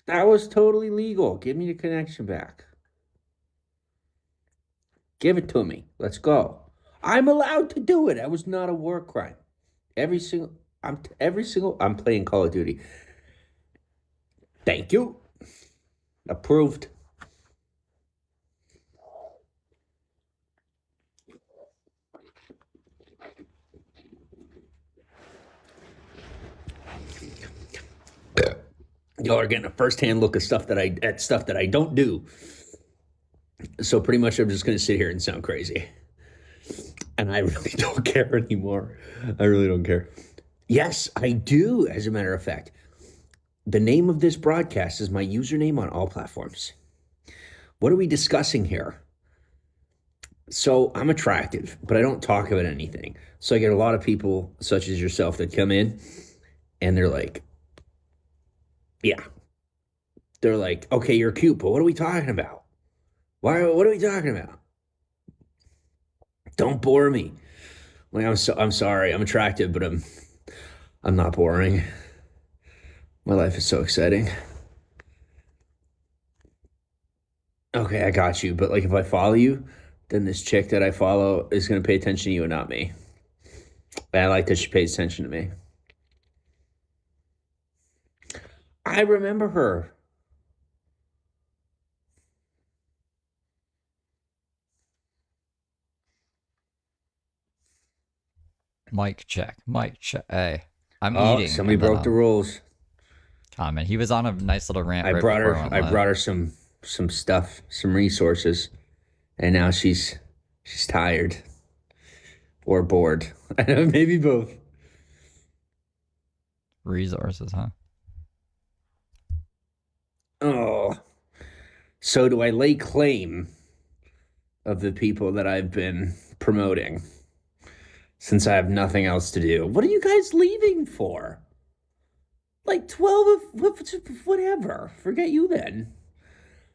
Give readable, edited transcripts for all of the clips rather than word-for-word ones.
That was totally legal. Give me the connection back. Give it to me. Let's go. I'm allowed to do it. That was not a war crime. Every single I'm playing Call of Duty. Thank you. Approved. Y'all are getting a first-hand look at stuff that I don't do. So pretty much I'm just gonna sit here and sound crazy. And I really don't care anymore. I really don't care. Yes, I do, as a matter of fact. The name of this broadcast is my username on all platforms. What are we discussing here? So I'm attractive, but I don't talk about anything. So I get a lot of people, such as yourself, that come in and they're like, yeah. They're like, okay, you're cute, but what are we talking about? What are we talking about? Don't bore me. Like, I'm sorry, I'm attractive, but I'm not boring. My life is so exciting. Okay, I got you. But like if I follow you, then this chick that I follow is gonna pay attention to you and not me. And I like that she pays attention to me. I remember her. Mic check. Mic check. Hey, I'm Oh, eating. somebody broke the rules. Comment. He was on a nice little rant. I Right brought her. before I brought her some stuff, some resources, and now she's tired or bored. Maybe both. Resources, huh? Oh, so do I lay claim of the people that I've been promoting since I have nothing else to do? What are you guys leaving for? Like 12 of whatever. Forget you then.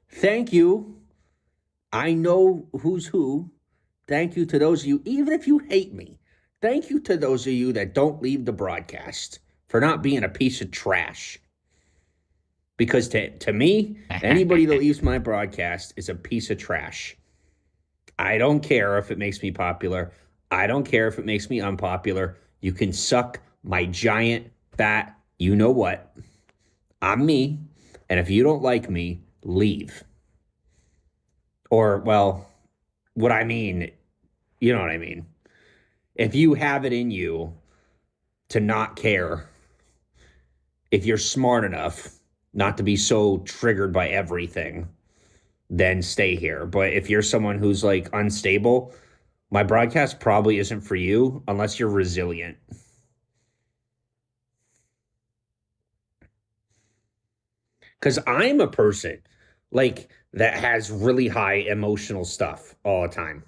Thank you. I know who's who. Thank you to those of you, even if you hate me. Thank you to those of you that don't leave the broadcast for not being a piece of trash. Because to me, anybody that leaves my broadcast is a piece of trash. I don't care if it makes me popular. I don't care if it makes me unpopular. You can suck my giant, fat, you know what. I'm me. And if you don't like me, leave. Or, well, what I mean, you know what I mean. If you have it in you to not care, if you're smart enough not to be so triggered by everything, then stay here. But if you're someone who's like unstable, my broadcast probably isn't for you unless you're resilient. Because I'm a person like that has really high emotional stuff all the time.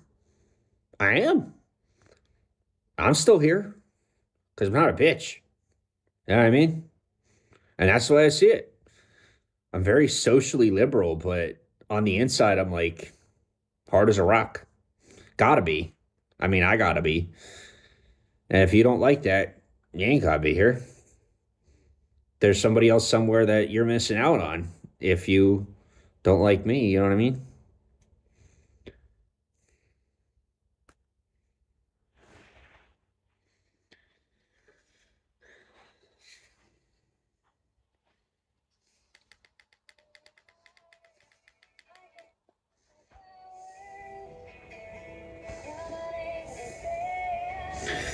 I am. I'm still here because I'm not a bitch. You know what I mean? And that's the way I see it. I'm very socially liberal, but on the inside, I'm like hard as a rock. Gotta be. I mean, I gotta be. And if you don't like that, you ain't gotta be here. There's somebody else somewhere that you're missing out on if you don't like me. You know what I mean?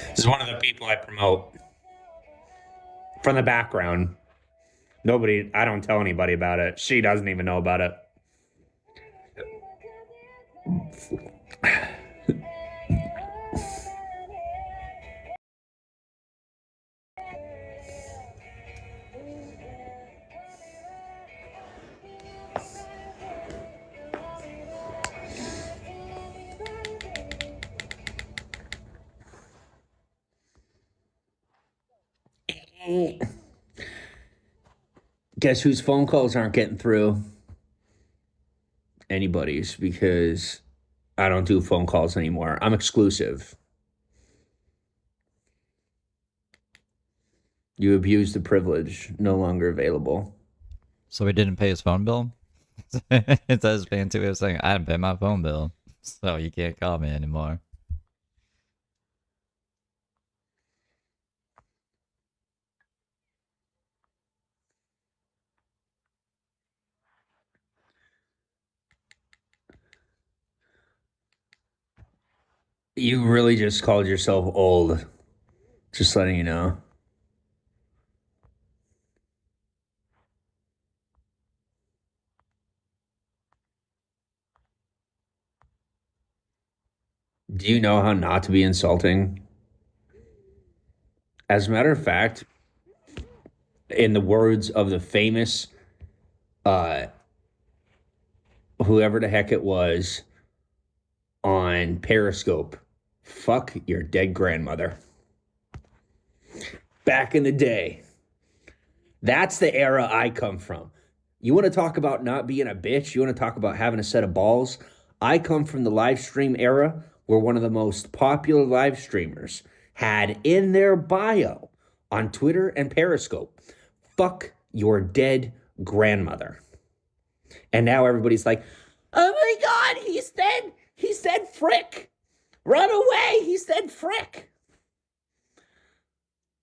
This is one of the people I promote from the background. Nobody, I don't tell anybody about it. She doesn't even know about it. Guess whose phone calls aren't getting through? Anybody's, because I don't do phone calls anymore. I'm exclusive. You abuse the privilege, no longer available. So he didn't pay his phone bill? It says fan two was saying, I didn't pay my phone bill, so you can't call me anymore. You really just called yourself old. Just letting you know. Do you know how not to be insulting? As a matter of fact, in the words of the famous uh whoever the heck it was on Periscope, fuck your dead grandmother. Back in the day. That's the era I come from. You want to talk about not being a bitch? You want to talk about having a set of balls? I come from the live stream era where one of the most popular live streamers had in their bio on Twitter and Periscope, fuck your dead grandmother. And now everybody's like, oh my God, he said frick. Run away, he said frick.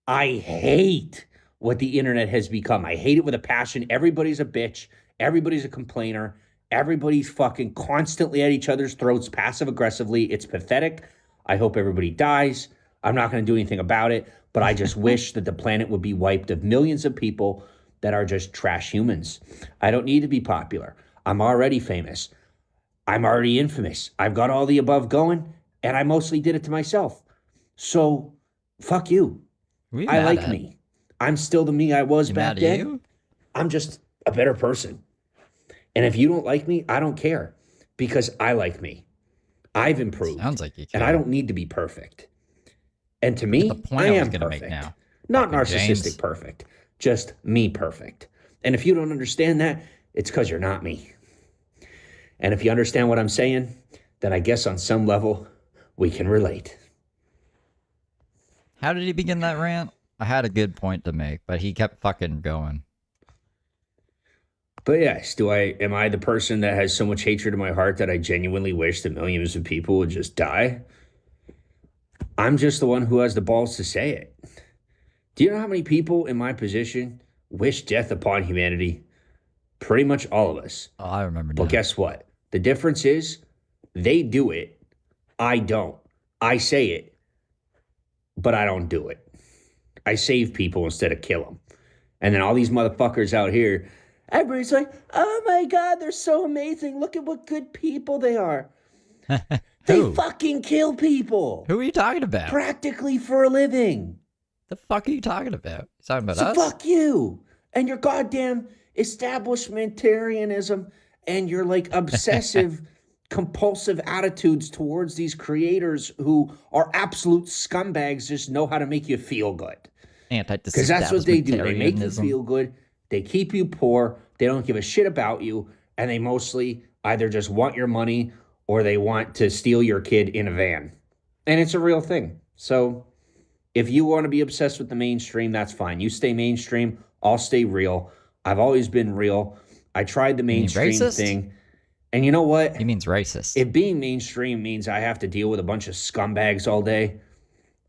I hate what the internet has become. I hate it with a passion. Everybody's a bitch. Everybody's a complainer. Everybody's fucking constantly at each other's throats, passive aggressively. It's pathetic. I hope everybody dies. I'm not going to do anything about it, but I just wish that the planet would be wiped of millions of people that are just trash humans. I don't need to be popular. I'm already famous. I'm already infamous. I've got all the above going, and I mostly did it to myself. So, fuck you. Who are you I mad like at? me. I'm still the me I was You back mad at then. you? I'm just a better person. And if you don't like me, I don't care because I like me. I've improved Sounds like you and I care. don't need to be perfect. And to You get the me, point I I was am gonna make perfect. now. Not Fucking narcissistic James. perfect, just me perfect. And if you don't understand that, it's because you're not me. And if you understand what I'm saying, then I guess on some level, we can relate. How did he begin that rant? I had a good point to make, but he kept fucking going. But yes, am I the person that has so much hatred in my heart that I genuinely wish that millions of people would just die? I'm just the one who has the balls to say it. Do you know how many people in my position wish death upon humanity? Pretty much all of us. Oh, I remember Well, now. guess what? The difference is they do it. I don't. I say it, but I don't do it. I save people instead of kill them. And then all these motherfuckers out here, everybody's like, oh my God, they're so amazing. Look at what good people they are. They Who? fucking kill people Who are you talking about? practically for a living. The fuck are you talking about? You talking about So us? fuck you and your goddamn establishmentarianism and your like obsessive, compulsive attitudes towards these creators who are absolute scumbags, just know how to make you feel good. Because that's what they do. They make you feel good. They keep you poor. They don't give a shit about you. And they mostly either just want your money or they want to steal your kid in a van. And it's a real thing. So if you want to be obsessed with the mainstream, that's fine. You stay mainstream. I'll stay real. I've always been real. I tried the You mean mainstream racist? thing. And you know what? He means racist. If being mainstream means I have to deal with a bunch of scumbags all day,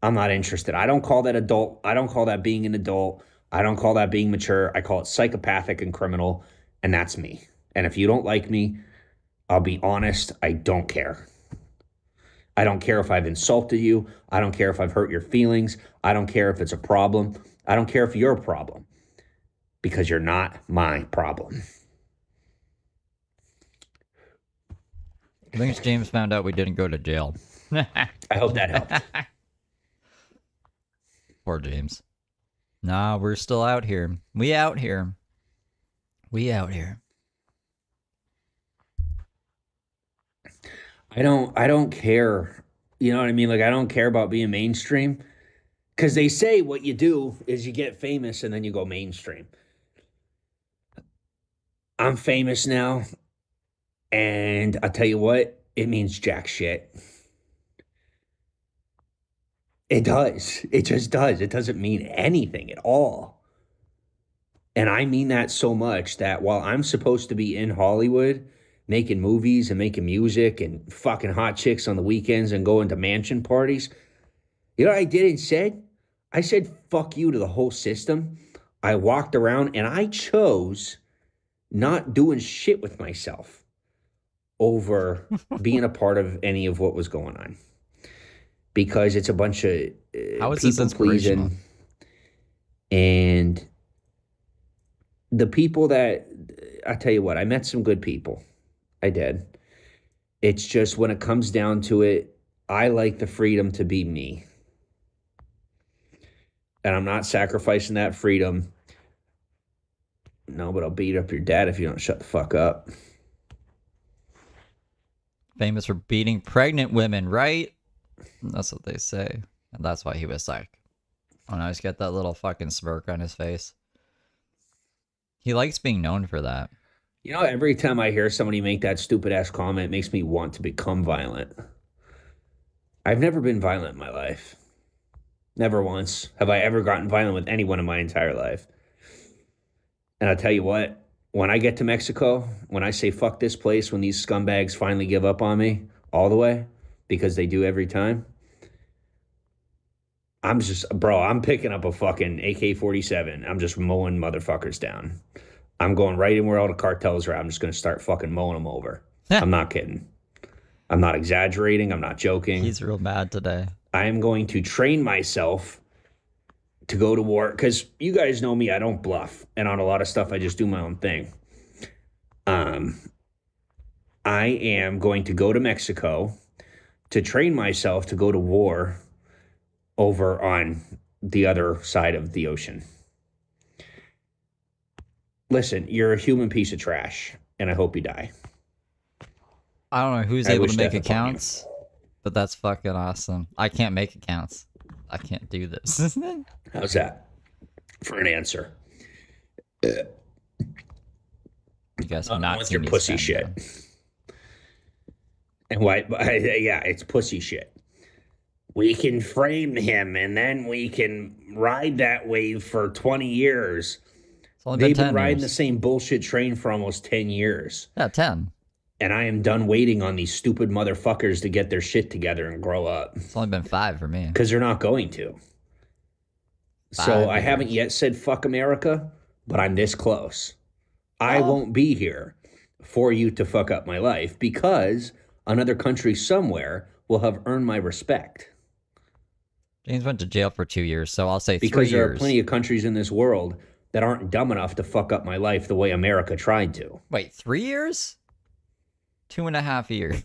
I'm not interested. I don't call that adult. I don't call that being an adult. I don't call that being mature. I call it psychopathic and criminal. And that's me. And if you don't like me, I'll be honest. I don't care. I don't care if I've insulted you. I don't care if I've hurt your feelings. I don't care if it's a problem. I don't care if you're a problem because you're not my problem. I think James found out we didn't go to jail. I hope that helped. Poor James. Nah, we're still out here. We out here. We out here. I don't care. You know what I mean? Like I don't care about being mainstream because they say what you do is you get famous and then you go mainstream. I'm famous now, and I'll tell you what, it means jack shit. It does. It just does. It doesn't mean anything at all. And I mean that so much that while I'm supposed to be in Hollywood making movies and making music and fucking hot chicks on the weekends and going to mansion parties, you know what I did instead? I said fuck you to the whole system. I walked around and I chose not doing shit with myself over being a part of any of what was going on because it's a bunch of How is this people inspirational? pleasing and the people that I tell you what, I met some good people. I did. It's just when it comes down to it, I like the freedom to be me. And I'm not sacrificing that freedom. No, but I'll beat up your dad if you don't shut the fuck up. Famous for beating pregnant women, right? That's what they say. And that's why he was like, oh, now he's got that little fucking smirk on his face. He likes being known for that. You know, every time I hear somebody make that stupid ass comment, it makes me want to become violent. I've never been violent in my life. Never once have I ever gotten violent with anyone in my entire life. And I'll tell you what, when I get to Mexico, when I say fuck this place, when these scumbags finally give up on me all the way, because they do every time, I'm picking up a fucking AK 47. I'm just mowing motherfuckers down. I'm going right in where all the cartels are. I'm just going to start fucking mowing them over. I'm not kidding. I'm not exaggerating. I'm not joking. He's real mad today. I am going to train myself to go to war because you guys know me. I don't bluff. And on a lot of stuff, I just do my own thing. I am going to go to Mexico to train myself to go to war over on the other side of the ocean. Listen, you're a human piece of trash, and I hope you die. I don't know who's I able wish to make death upon you. accounts, but that's fucking awesome. I can't make accounts. I can't do this. How's that for an answer? You guys have not With seen your me pussy spend, shit. man. And why? Yeah, it's pussy shit. We can frame him and then we can ride that wave for 20 years. It's only been They've been 10 riding the years. same bullshit train for almost 10 years. Yeah, 10. And I am done waiting on these stupid motherfuckers to get their shit together and grow up. It's only been 5 for me. Because they're not going to. So 5 I haven't years. yet said fuck America, but I'm this close. I Well, won't be here for you to fuck up my life because another country somewhere will have earned my respect. James went to jail for 2 years, so I'll say 3 Because there are years. plenty of countries in this world that aren't dumb enough to fuck up my life the way America tried to. Wait, 3 years? 2.5 years.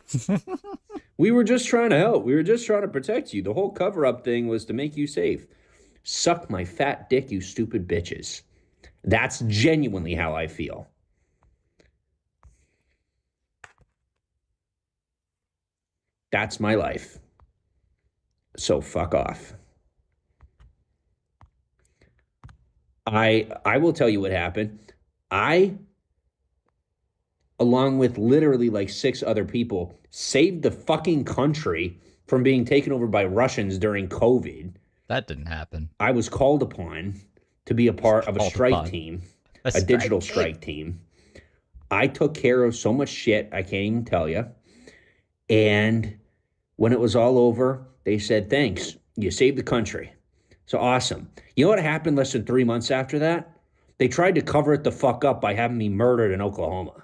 We were just trying to help. We were just trying to protect you. The whole cover up thing was to make you safe. Suck my fat dick, you stupid bitches. That's genuinely how I feel. That's my life. So fuck off. I will tell you what happened. I, along with literally like 6 other people, saved the fucking country from being taken over by Russians during COVID. That didn't happen. I was called upon to be a part of a Called strike upon. team, A a strike digital team. strike team. I took care of so much shit, I can't even tell you. And when it was all over, they said, thanks, you saved the country. So awesome. You know what happened less than 3 months after that? They tried to cover it the fuck up by having me murdered in Oklahoma.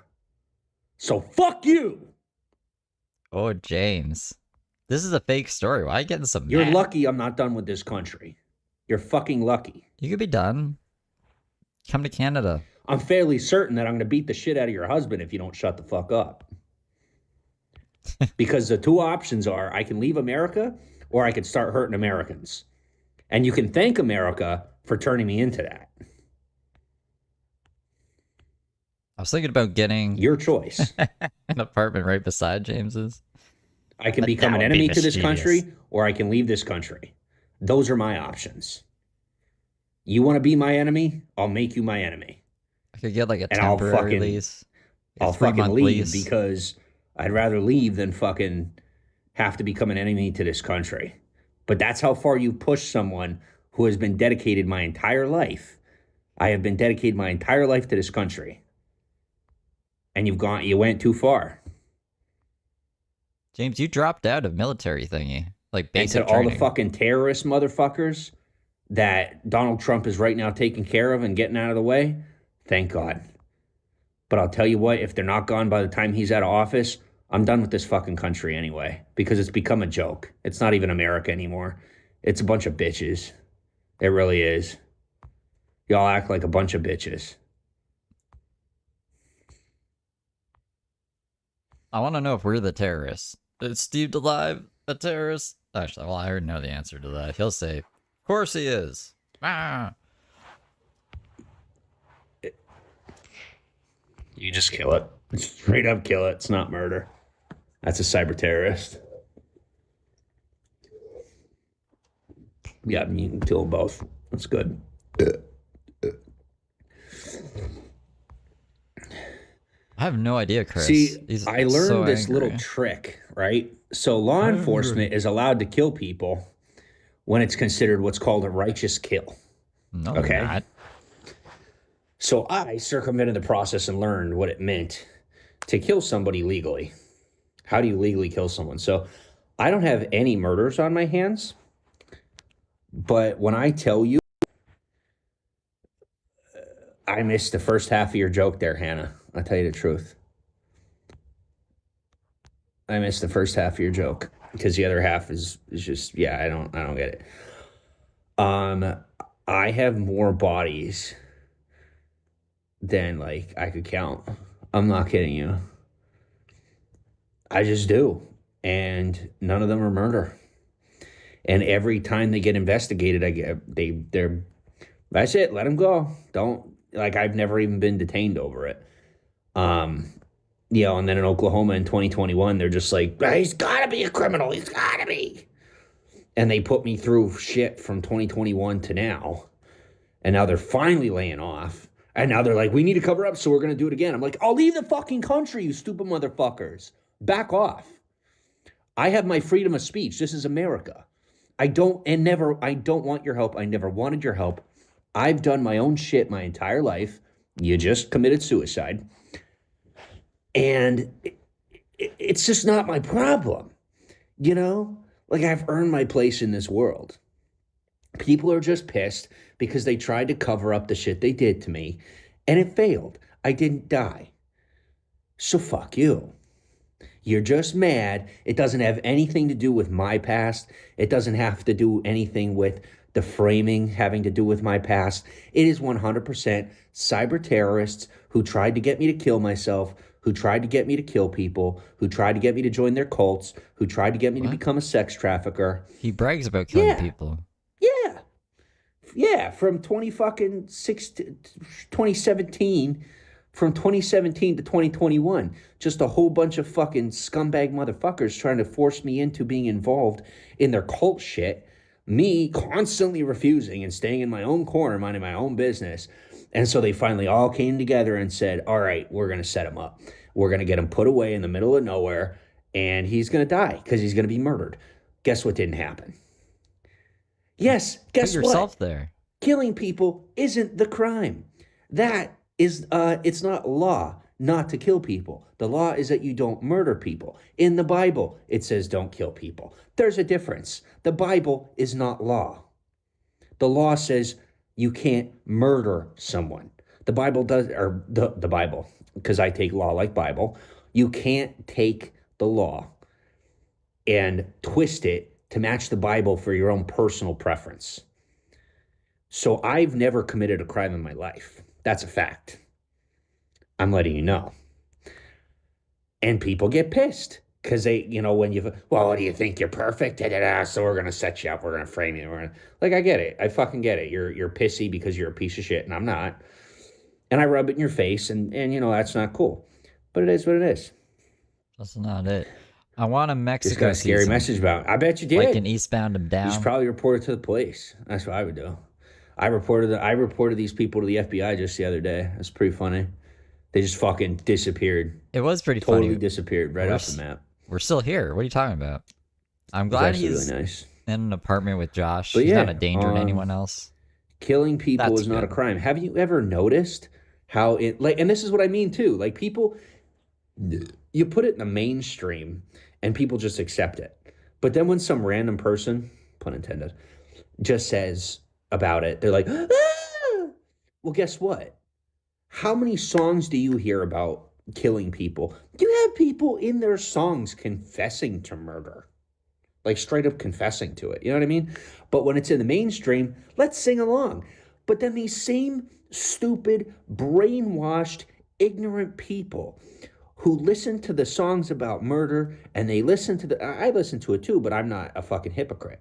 So fuck you. Oh, James. This is a fake story. Why are you getting some You're mad? lucky I'm not done with this country. You're fucking lucky. You could be done. Come to Canada. I'm fairly certain that I'm going to beat the shit out of your husband if you don't shut the fuck up. Because the 2 options are I can leave America or I could start hurting Americans. And you can thank America for turning me into that. I was thinking about getting Your choice. an apartment right beside James's. I can But become that an would be enemy to this mischievous. country or I can leave this country. Those are my options. You want to be my enemy? I'll make you my enemy. I could get like a And I'll temporary fucking- lease. A I'll 3-month fucking leave lease. because I'd rather leave than fucking have to become an enemy to this country. But that's how far you push someone who has been dedicated my entire life I have been dedicated my entire life to this country. And you went too far. James, you dropped out of military thingy. Like And to basic all the training. fucking terrorist motherfuckers that Donald Trump is right now taking care of and getting out of the way, thank God. But I'll tell you what, if they're not gone by the time he's out of office, I'm done with this fucking country anyway, because it's become a joke. It's not even America anymore. It's a bunch of bitches. It really is. Y'all act like a bunch of bitches. I want to know if we're the terrorists. Is Steve alive a terrorist? Actually, well, I already know the answer to that. He'll say, of course he is. Ah. You just kill it. Straight up kill it. It's not murder. That's a cyber terrorist. Yeah, you can kill them both. That's good. I have no idea, Chris. See, He's I learned so this angry. little trick, right? So law enforcement is allowed to kill people when it's considered what's called a righteous kill. No, Okay. they're not. So I circumvented the process and learned what it meant to kill somebody legally. How do you legally kill someone? So I don't have any murders on my hands, but when I tell you, I missed the first half of your joke there, Hannah. I'll tell you the truth. I missed the first half of your joke because the other half is just, yeah, I don't get it. I have more bodies than like I could count. I'm not kidding you. I just do. And none of them are murder. And every time they get investigated, they're that's it, let them go. Don't, like, I've never even been detained over it. And then in Oklahoma in 2021, they're just like, he's gotta be a criminal, he's gotta be. And they put me through shit from 2021 to now. And now they're finally laying off. And now they're like, we need to cover up, so we're going to do it again. I'm like, I'll leave the fucking country, you stupid motherfuckers. Back off. I have my freedom of speech. This is America. I don't want your help. I never wanted your help. I've done my own shit my entire life. You just committed suicide. And it's just not my problem. You know? Like, I've earned my place in this world. People are just pissed because they tried to cover up the shit they did to me, and it failed. I didn't die. So fuck you. You're just mad. It doesn't have anything to do with my past. It doesn't have to do anything with the framing having to do with my past. It is 100% cyber terrorists who tried to get me to kill myself, who tried to get me to kill people, who tried to get me to join their cults, who tried to get me to become a sex trafficker. He brags about killing people. Yeah. Yeah, from 2017, from 2017 to 2021, just a whole bunch of fucking scumbag motherfuckers trying to force me into being involved in their cult shit, me constantly refusing and staying in my own corner, minding my own business. And so they finally all came together and said, all right, we're going to set him up. We're going to get him put away in the middle of nowhere, and he's going to die because he's going to be murdered. Guess what didn't happen? Yes, guess Put what? yourself there. Killing people isn't the crime. That is, it's not law not to kill people. The law is that you don't murder people. In the Bible, it says don't kill people. There's a difference. The Bible is not law. The law says you can't murder someone. The Bible does, or the Bible, because I take law like Bible. You can't take the law and twist it to match the Bible for your own personal preference. So I've never committed a crime in my life. That's a fact. I'm letting you know. And people get pissed because they, when well, what do you think? You're perfect? So we're going to set you up. We're going to frame you. Like, I get it. I fucking get it. You're pissy because you're a piece of shit and I'm not. And I rub it in your face and that's not cool. But it is what it is. That's not it. I want a Mexico Just got a scary season. message about it. I bet you did. Like an Eastbound and Down. You should probably report it to the police. That's what I would do. I reported these people to the FBI just the other day. It's pretty funny. They just fucking disappeared. It was pretty funny. Totally disappeared right off the map. We're still here. What are you talking about? I'm glad he's really nice. in an apartment with Josh. But he's yeah, not a danger to anyone else. Killing people That's is not a good. crime. Have you ever noticed how it like? And this is what I mean too. Like people, you put it in the mainstream, and people just accept it. But then when some random person, pun intended, just says about it, they're like, ah! Well, guess what? How many songs do you hear about killing people? You have people in their songs confessing to murder, like straight up confessing to it. You know what I mean? But when it's in the mainstream, let's sing along. But then these same stupid, brainwashed, ignorant people who listen to the songs about murder and they listen to I listen to it too, but I'm not a fucking hypocrite.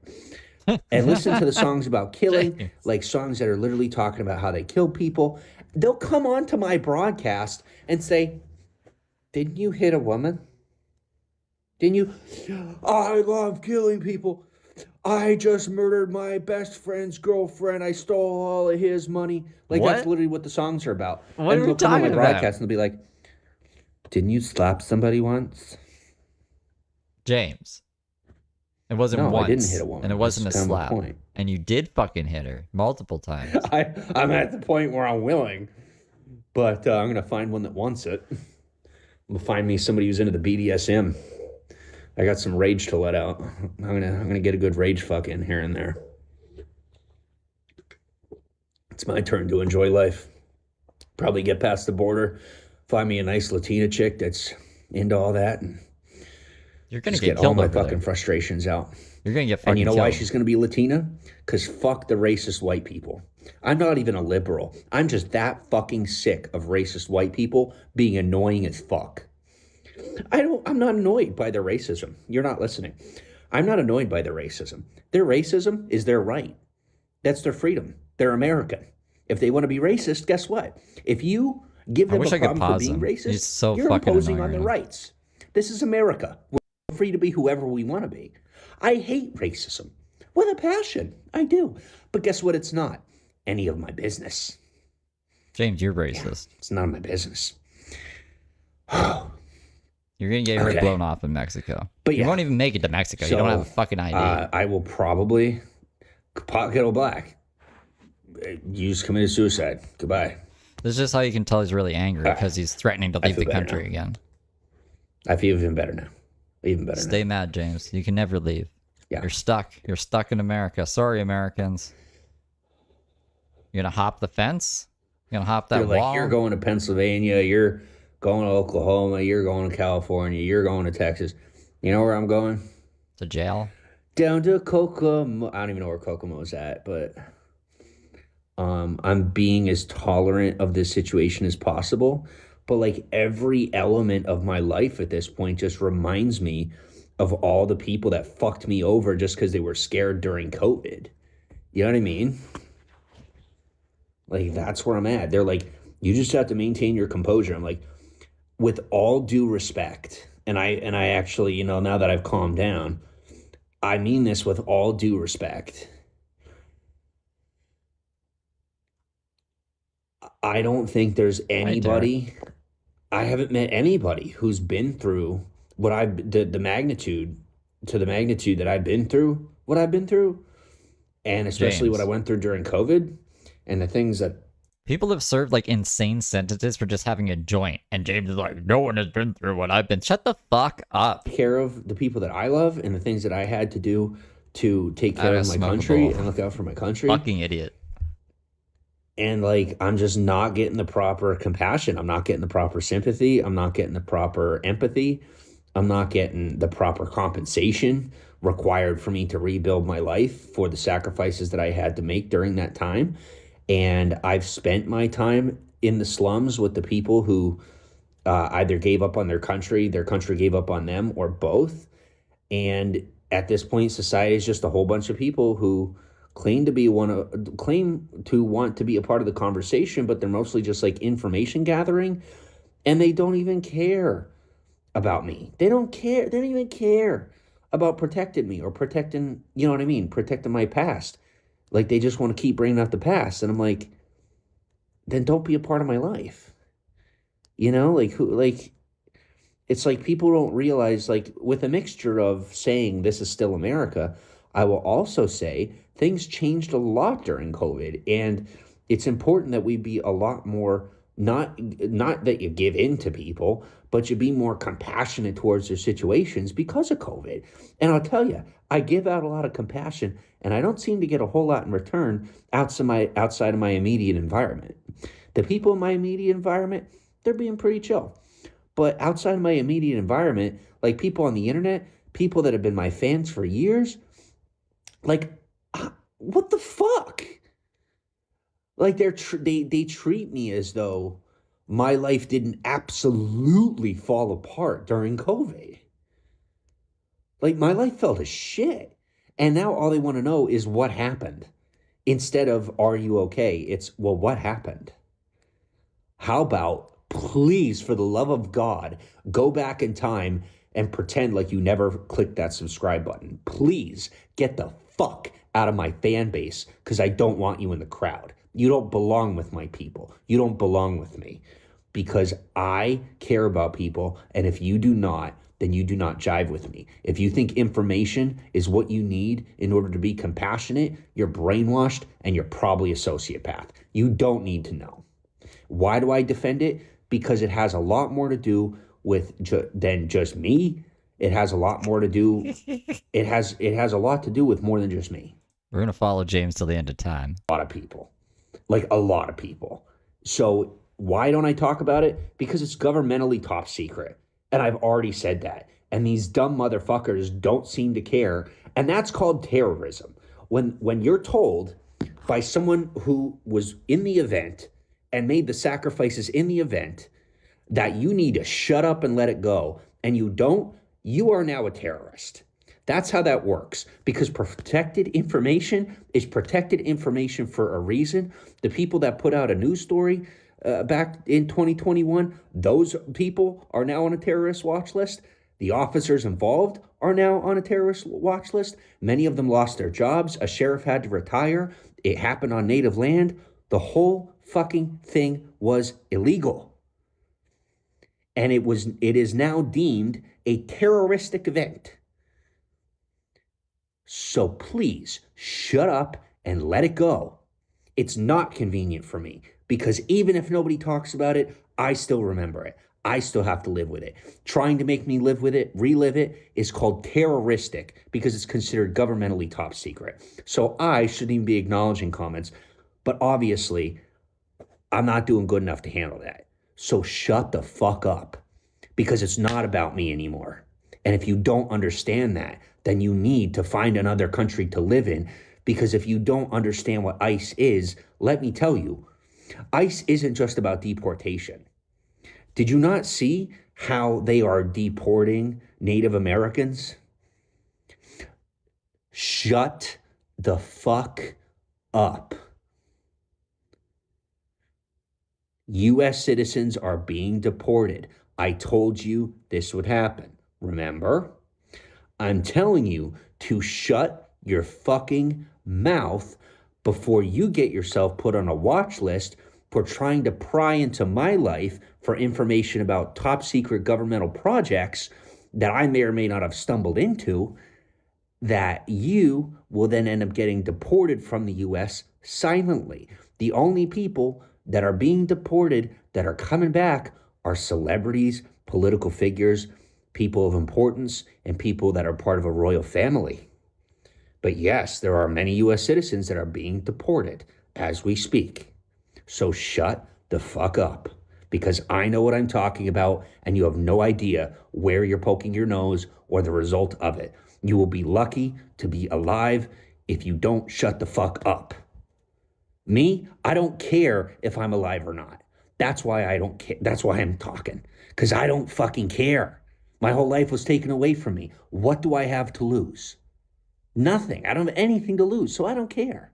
And listen to the songs about killing, James. like songs that are literally talking about how they kill people. They'll come on to my broadcast and say, "Didn't you hit a woman? Didn't you? I love killing people. I just murdered my best friend's girlfriend. I stole all of his money." Like that's What? literally what the songs are about. What And are we they'll come on my talking about? broadcast and they'll be like, "Didn't you slap somebody once?" James. It wasn't No, I didn't hit once, a and it woman. This is wasn't a kind of my slap. point. And you did fucking hit her multiple times. I'm at the point where I'm willing, but I'm gonna find one that wants it. I'm gonna find me somebody who's into the BDSM. I got some rage to let out. I'm gonna get a good rage fuck in here and there. It's my turn to enjoy life. Probably get past the border, find me a nice Latina chick that's into all that, and You're gonna just get get all killed my over fucking there. frustrations out. You're gonna get And you fucking know why killed. she's going to be Latina? Because fuck the racist white people. I'm not even a liberal. I'm just that fucking sick of racist white people being annoying as fuck. I'm not annoyed by their racism. You're not listening. I'm not annoyed by their racism. Their racism is their right. That's their freedom. They're American. If they want to be racist, guess what? If you give I them a wish I could problem for pause being him. He's racist, so you're fucking imposing annoying on right their now. rights. This is America. We're free to be whoever we want to be. I hate racism with a passion. I do. But guess what? It's not any of my business. James, you're Yeah, racist. it's none of my business. You're gonna get your head Okay. blown off in Mexico. But You yeah, won't even make it to Mexico. You don't have a so fucking ID. I will probably pot kettle black. You just committed suicide. Goodbye. This is just how you can tell he's really angry Ah, because he's threatening to I leave feel the better country now. again. I feel even better now. Even better Stay now. mad, James. You can never leave. Yeah. You're stuck. You're stuck in America. Sorry, Americans. You're gonna hop the fence? You're gonna hop They're that like, you're wall going to Pennsylvania, you're going to Oklahoma, you're going to California, you're going to Texas. You know where I'm going? to jail? Down to Kokomo. I don't even know where Kokomo's at, but I'm being as tolerant of this situation as possible. But like every element of my life at this point just reminds me of all the people that fucked me over just because they were scared during COVID. You know what I mean? Like that's where I'm at. They're like, you just have to maintain your composure. I'm like, with all due respect, and I actually, now that I've calmed down, I mean this with all due respect. I don't think there's Hi, Derek. anybody. I haven't met anybody who's been through what I've the magnitude to the magnitude that I've been through, what I've been through, and especially what I James. went through during COVID, and the things that People have served like insane sentences for just having a joint, and James is like, no one has been through what I've been. Shut the fuck up. care of the people that I love and the things that I had to do to take I care gotta of my smoke a country bowl. and look out for my country. Fucking idiot. And like, I'm just not getting the proper compassion. I'm not getting the proper sympathy. I'm not getting the proper empathy. I'm not getting the proper compensation required for me to rebuild my life for the sacrifices that I had to make during that time. And I've spent my time in the slums with the people who either gave up on their country gave up on them, or both. And at this point, society is just a whole bunch of people who claim to want to be a part of the conversation, but they're mostly just like information gathering, and they don't even care about me. They don't care. They don't even care about protecting me or protecting, you know what I mean, protecting my past. Like they just want to keep bringing up the past, and I'm like, then don't be a part of my life. Like who, like it's like people don't realize, like with a mixture of saying this is still America, I will also say things changed a lot during COVID, and it's important that we be a lot more, not that you give in to people, but you be more compassionate towards their situations because of COVID. And I'll tell you, I give out a lot of compassion, and I don't seem to get a whole lot in return outside of my immediate environment. The people in my immediate environment, they're being pretty chill. But outside of my immediate environment, like people on the internet, people that have been my fans for years, like, what the fuck? Like they treat me as though my life didn't absolutely fall apart during COVID. Like my life fell to shit. And now all they want to know is what happened. Instead of are you okay? It's well, what happened? How about please, for the love of God, go back in time and pretend like you never clicked that subscribe button. Please get the fuck out of my fan base because I don't want you in the crowd. You don't belong with my people. You don't belong with me because I care about people. And if you do not, then you do not jive with me. If you think information is what you need in order to be compassionate, you're brainwashed and you're probably a sociopath. You don't need to know. Why do I defend it? Because it has a lot more to do with than just me. It has a lot more to do. It has a lot to do with more than just me. We're gonna follow James till the end of time. A lot of people, like a lot of people. So why don't I talk about it? Because it's governmentally top secret, and I've already said that. And these dumb motherfuckers don't seem to care, and that's called terrorism. When you're told by someone who was in the event and made the sacrifices in the event that you need to shut up and let it go, and you don't, you are now a terrorist. That's how that works, because protected information is protected information for a reason. The people that put out a news story back in 2021, those people are now on a terrorist watch list. The officers involved are now on a terrorist watch list. Many of them lost their jobs. A sheriff had to retire. It happened on native land. The whole fucking thing was illegal. And it is now deemed a terroristic event. So please shut up and let it go. It's not convenient for me because even if nobody talks about it, I still remember it. I still have to live with it. Trying to make me live with it, relive it, is called terroristic because it's considered governmentally top secret. So I shouldn't even be acknowledging comments, but obviously I'm not doing good enough to handle that. So shut the fuck up because it's not about me anymore. And if you don't understand that, then you need to find another country to live in, because if you don't understand what ICE is, let me tell you, ICE isn't just about deportation. Did you not see how they are deporting Native Americans? Shut the fuck up. U.S. citizens are being deported. I told you this would happen. Remember? I'm telling you to shut your fucking mouth before you get yourself put on a watch list for trying to pry into my life for information about top secret governmental projects that I may or may not have stumbled into, that you will then end up getting deported from the U.S. silently. The only people that are being deported that are coming back are celebrities, political figures, people of importance, and people that are part of a royal family. But yes, there are many U.S. citizens that are being deported as we speak. So shut the fuck up, because I know what I'm talking about, and you have no idea where you're poking your nose or the result of it. You will be lucky to be alive if you don't shut the fuck up. Me, I don't care if I'm alive or not. That's why I don't care. That's why I'm talking, because I don't fucking care. My whole life was taken away from me. What do I have to lose? Nothing. I don't have anything to lose, so I don't care.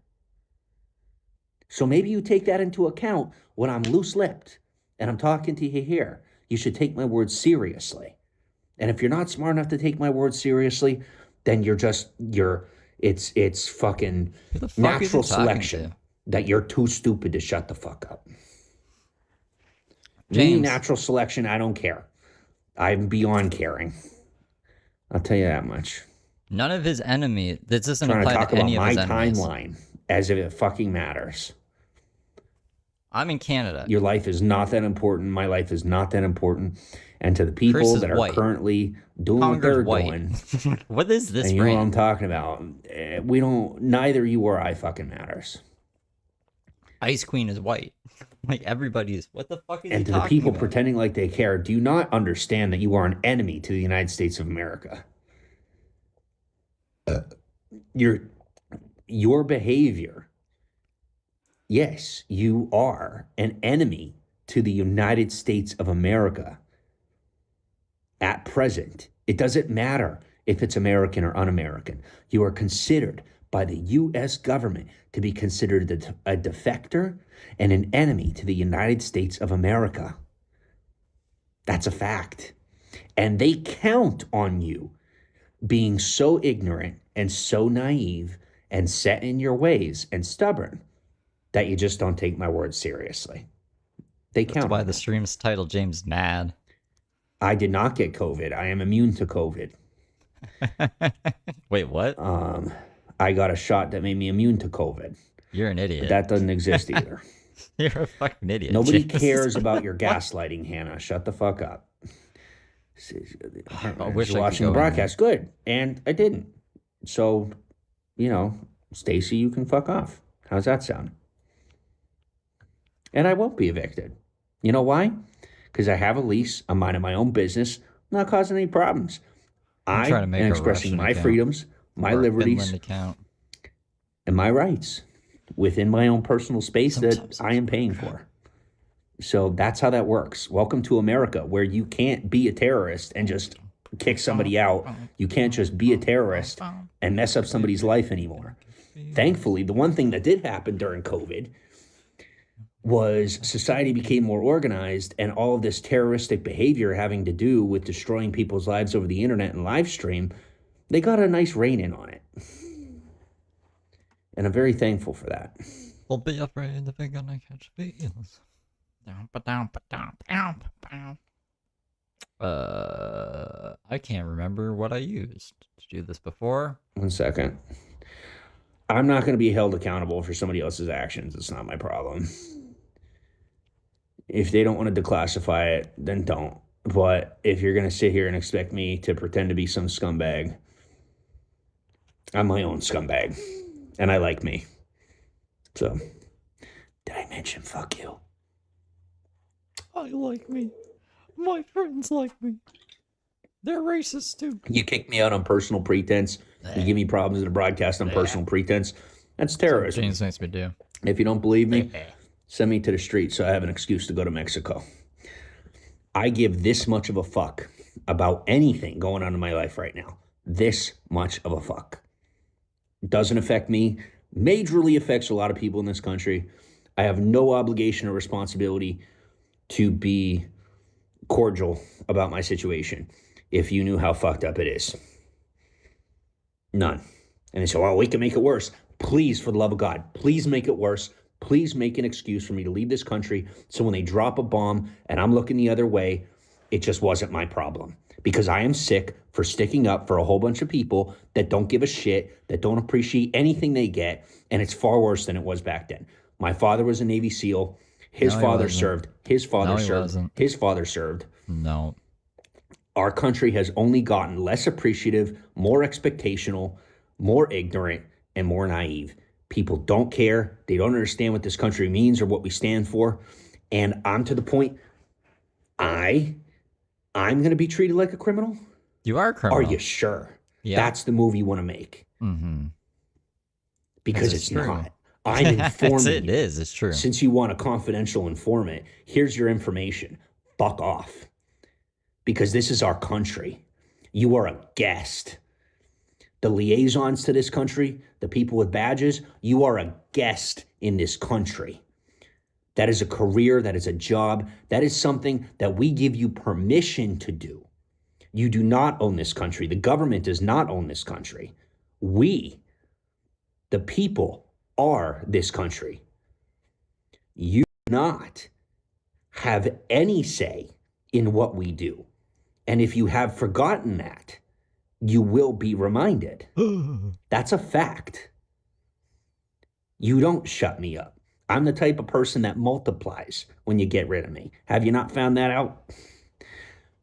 So maybe you take that into account when I'm loose-lipped and I'm talking to you here. You should take my words seriously. And if you're not smart enough to take my words seriously, then it's fucking natural selection that you're too stupid to shut the fuck up. Me, natural selection, I don't care. I'm beyond caring. I'll tell you that much. None of his enemy. This doesn't Trying to apply talk to about any of my his enemies. timeline as if it fucking matters. I'm in Canada. Your life is not that important. My life is not that important. And to the Chris people is that are white. currently doing what Conger's they're white. doing, What is this and you know what I'm rant? talking about. We don't. Neither you or I fucking matters. Ice Queen is white. Like everybody's. What the fuck is he And to the talking people about? pretending like they care, do you not understand that you are an enemy to the United States of America? Your behavior, yes, you are an enemy to the United States of America at present. It doesn't matter if it's American or un-American. You are considered by the U.S. government to be considered a defector and an enemy to the United States of America. That's a fact. And they count on you being so ignorant and so naive and set in your ways and stubborn that you just don't take my words seriously. They That's count why on the it. stream's titled James Mad. I did not get COVID. I am immune to COVID. Wait, what? I got a shot that made me immune to COVID. You're an idiot. But that doesn't exist either. You're a fucking idiot. Nobody James. cares about your gaslighting, Hannah. Shut the fuck up. I wish I watching could the go broadcast. Good. And I didn't. So, Stacy, you can fuck off. How's that sound? And I won't be evicted. You know why? Because I have a lease. I'm minding my own business. I'm not causing any problems. I'm I trying to make am a expressing Russian my account freedoms, my or a liberties, Finland account. and my rights within my own personal space that I am paying for. So that's how that works. Welcome to America, where you can't be a terrorist and just kick somebody out. You can't just be a terrorist and mess up somebody's life anymore. Thankfully, the one thing that did happen during COVID was society became more organized, and all of this terroristic behavior having to do with destroying people's lives over the internet and live stream, they got a nice rein in on it. And I'm very thankful for that. We'll be afraid if we're gonna catch feels. I can't remember what I used to do this before. 1 second. I'm not going to be held accountable for somebody else's actions. It's not my problem. If they don't want to declassify it, then don't. But if you're going to sit here and expect me to pretend to be some scumbag, I'm my own scumbag. And I like me. So, did I mention fuck you? I like me. My friends like me. They're racist too. You kick me out on personal pretense. You give me problems in a broadcast on personal pretense. That's terrorism. James makes me do. If you don't believe me, send me to the street so I have an excuse to go to Mexico. I give this much of a fuck about anything going on in my life right now. This much of a fuck. Doesn't affect me. Majorly affects a lot of people in this country. I have no obligation or responsibility to be cordial about my situation if you knew how fucked up it is. None. And they say, well, we can make it worse. Please, for the love of God, please make it worse. Please make an excuse for me to leave this country so when they drop a bomb and I'm looking the other way, it just wasn't my problem. Because I am sick for sticking up for a whole bunch of people that don't give a shit, that don't appreciate anything they get, and it's far worse than it was back then. My father was a Navy SEAL. His father served. His father served. His father served. No. Our country has only gotten less appreciative, more expectational, more ignorant, and more naive. People don't care. They don't understand what this country means or what we stand for. And I'm to the point, I'm going to be treated like a criminal? You are a criminal. Are you sure? Yeah. That's the movie you want to make. Mm-hmm. Because it's not. I'm informing you. It is. It's true. Since you want a confidential informant, here's your information. Fuck off. Because this is our country. You are a guest. The liaisons to this country, the people with badges, you are a guest in this country. That is a career, that is a job, that is something that we give you permission to do. You do not own this country. The government does not own this country. We, the people, are this country. You do not have any say in what we do. And if you have forgotten that, you will be reminded. That's a fact. You don't shut me up. I'm the type of person that multiplies when you get rid of me. Have you not found that out?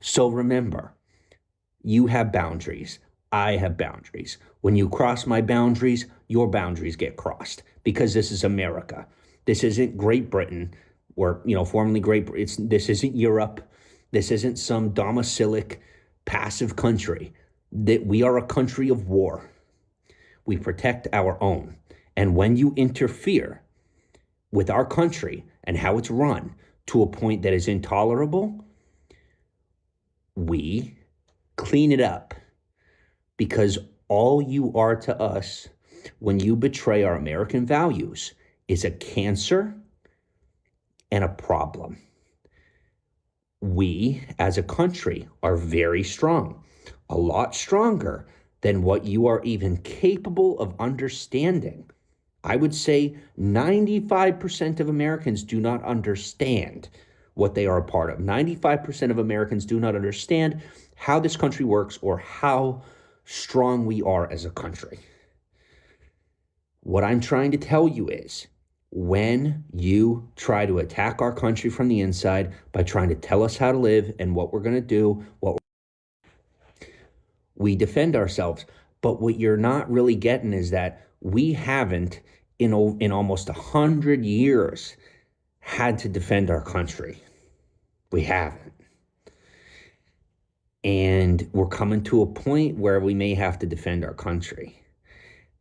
So remember, you have boundaries. I have boundaries. When you cross my boundaries, your boundaries get crossed because this is America. This isn't Great Britain or, formerly Great Britain. This isn't Europe. This isn't some domicilic passive country. That we are a country of war. We protect our own. And when you interfere with our country and how it's run to a point that is intolerable, we clean it up, because all you are to us when you betray our American values is a cancer and a problem. We, as a country, are very strong, a lot stronger than what you are even capable of understanding. I would say 95% of Americans do not understand what they are a part of. 95% of Americans do not understand how this country works or how strong we are as a country. What I'm trying to tell you is, when you try to attack our country from the inside by trying to tell us how to live and what we're going to do, we defend ourselves. But what you're not really getting is that we haven't, in almost 100 years, had to defend our country. We haven't. And we're coming to a point where we may have to defend our country.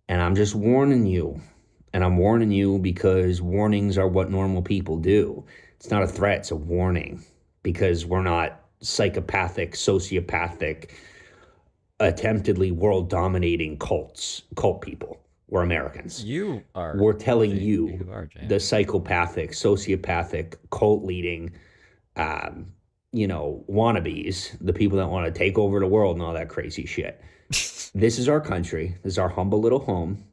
And I'm just warning you. And I'm warning you because warnings are what normal people do. It's not a threat, it's a warning. Because we're not psychopathic, sociopathic, attemptedly world-dominating cult people. We're Americans. You are. We're telling you are, the psychopathic, sociopathic, cult-leading, wannabes, the people that want to take over the world and all that crazy shit. This is our country. This is our humble little home.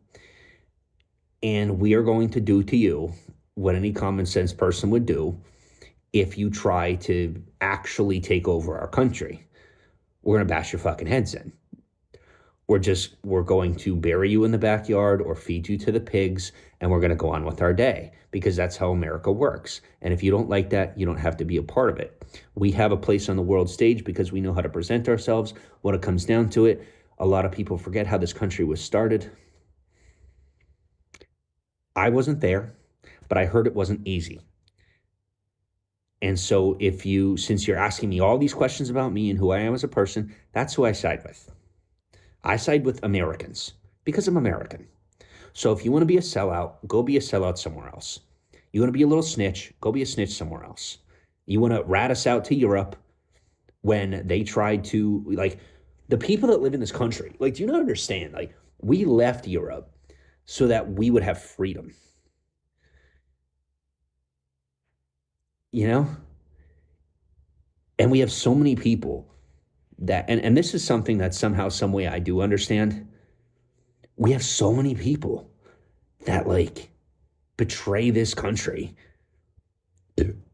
And we are going to do to you what any common sense person would do if you try to actually take over our country. We're going to bash your fucking heads in. We're going to bury you in the backyard or feed you to the pigs, and we're going to go on with our day, because that's how America works. And if you don't like that, you don't have to be a part of it. We have a place on the world stage because we know how to present ourselves. When it comes down to it, a lot of people forget how this country was started. I wasn't there, but I heard it wasn't easy. And so since you're asking me all these questions about me and who I am as a person, that's who I side with. I side with Americans because I'm American. So if you want to be a sellout, go be a sellout somewhere else. You want to be a little snitch, go be a snitch somewhere else. You want to rat us out to Europe when they tried to, the people that live in this country, do you not understand? We left Europe so that we would have freedom. And we have so many people that, and this is something that somehow, some way I do understand. We have so many people that betray this country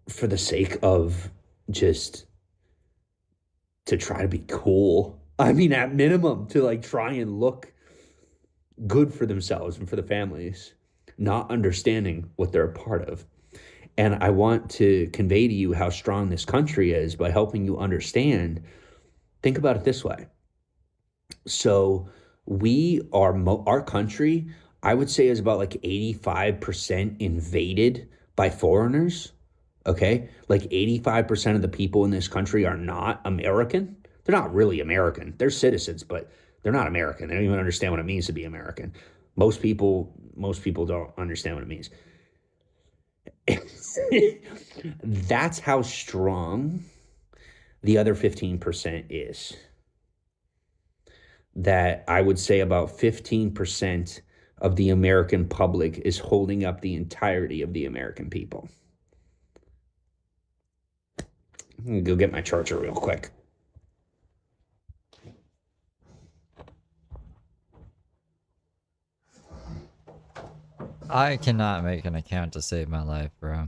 for the sake of just to try to be cool. I mean, at minimum, to try and look good for themselves and for the families, not understanding what they're a part of. And I want to convey to you how strong this country is by helping you understand. Think about it this way. So our country, I would say, is about 85% invaded by foreigners. Okay? 85% of the people in this country are not American. They're not really American. They're citizens, but they're not American. They don't even understand what it means to be American. Most people don't understand what it means. That's how strong the other 15% is. That I would say about 15% of the American public is holding up the entirety of the American people. I'm gonna go get my charger real quick. I cannot make an account to save my life, bro.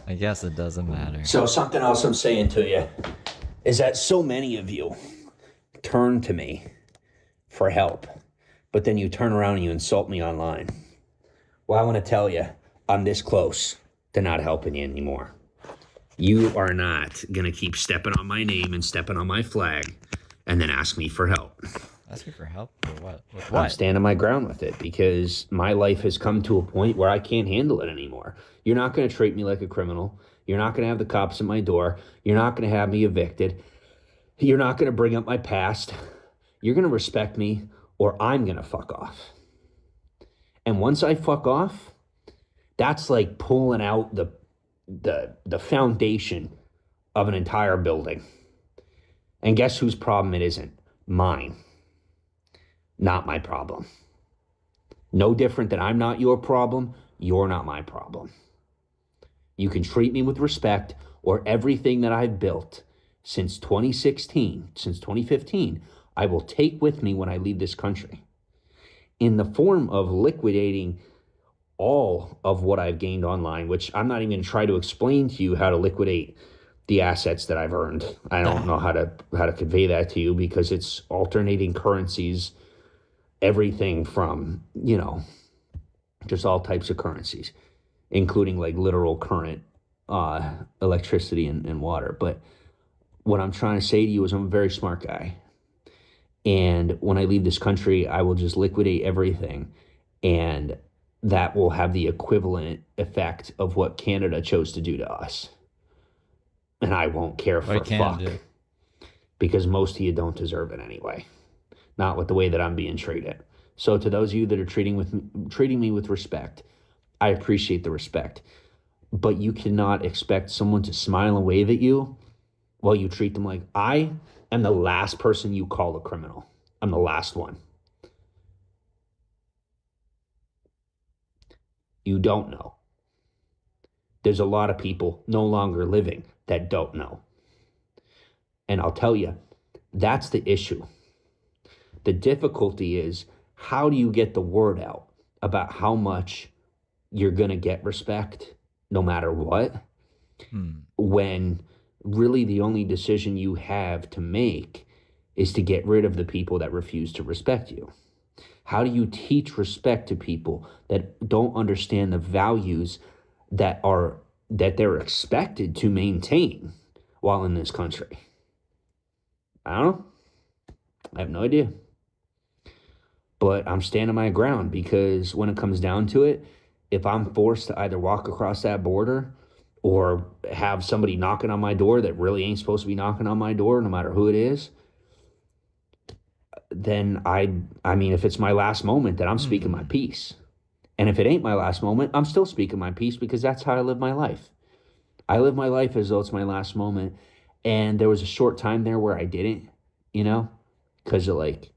I guess it doesn't matter. So something else I'm saying to you is that so many of you turn to me for help, but then you turn around and you insult me online. Well, I want to tell you, I'm this close to not helping you anymore. You are not going to keep stepping on my name and stepping on my flag and then ask me for help. Asking for help or what? With I'm what? standing my ground with it because my life has come to a point where I can't handle it anymore. You're not going to treat me like a criminal. You're not going to have the cops at my door. You're not going to have me evicted. You're not going to bring up my past. You're going to respect me or I'm going to fuck off. And once I fuck off, that's like pulling out the foundation of an entire building. And guess whose problem it isn't? Mine. Not my problem. No different than I'm not your problem, you're not my problem. You can treat me with respect or everything that I've built since 2016, since 2015, I will take with me when I leave this country in the form of liquidating all of what I've gained online, which I'm not even going to try to explain to you how to liquidate the assets that I've earned. I don't know how to convey that to you because it's alternating currencies, everything from, just all types of currencies, including like literal current, electricity and water. But what I'm trying to say to you is I'm a very smart guy. And when I leave this country, I will just liquidate everything. And that will have the equivalent effect of what Canada chose to do to us. And I won't care for fuck. Because most of you don't deserve it anyway. Not with the way that I'm being treated. So to those of you that are treating me with respect, I appreciate the respect. But you cannot expect someone to smile and wave at you while you treat them like I am the last person you call a criminal. I'm the last one. You don't know. There's a lot of people no longer living that don't know. And I'll tell you, that's the issue. The difficulty is, how do you get the word out about how much you're going to get respect no matter what? When really the only decision you have to make is to get rid of the people that refuse to respect you. How do you teach respect to people that don't understand the values that they're expected to maintain while in this country? I don't know. I have no idea. But I'm standing my ground because when it comes down to it, if I'm forced to either walk across that border or have somebody knocking on my door that really ain't supposed to be knocking on my door, no matter who it is, then I mean, if it's my last moment, then I'm speaking my piece. And if it ain't my last moment, I'm still speaking my piece because that's how I live my life. I live my life as though it's my last moment. And there was a short time there where I didn't, because of like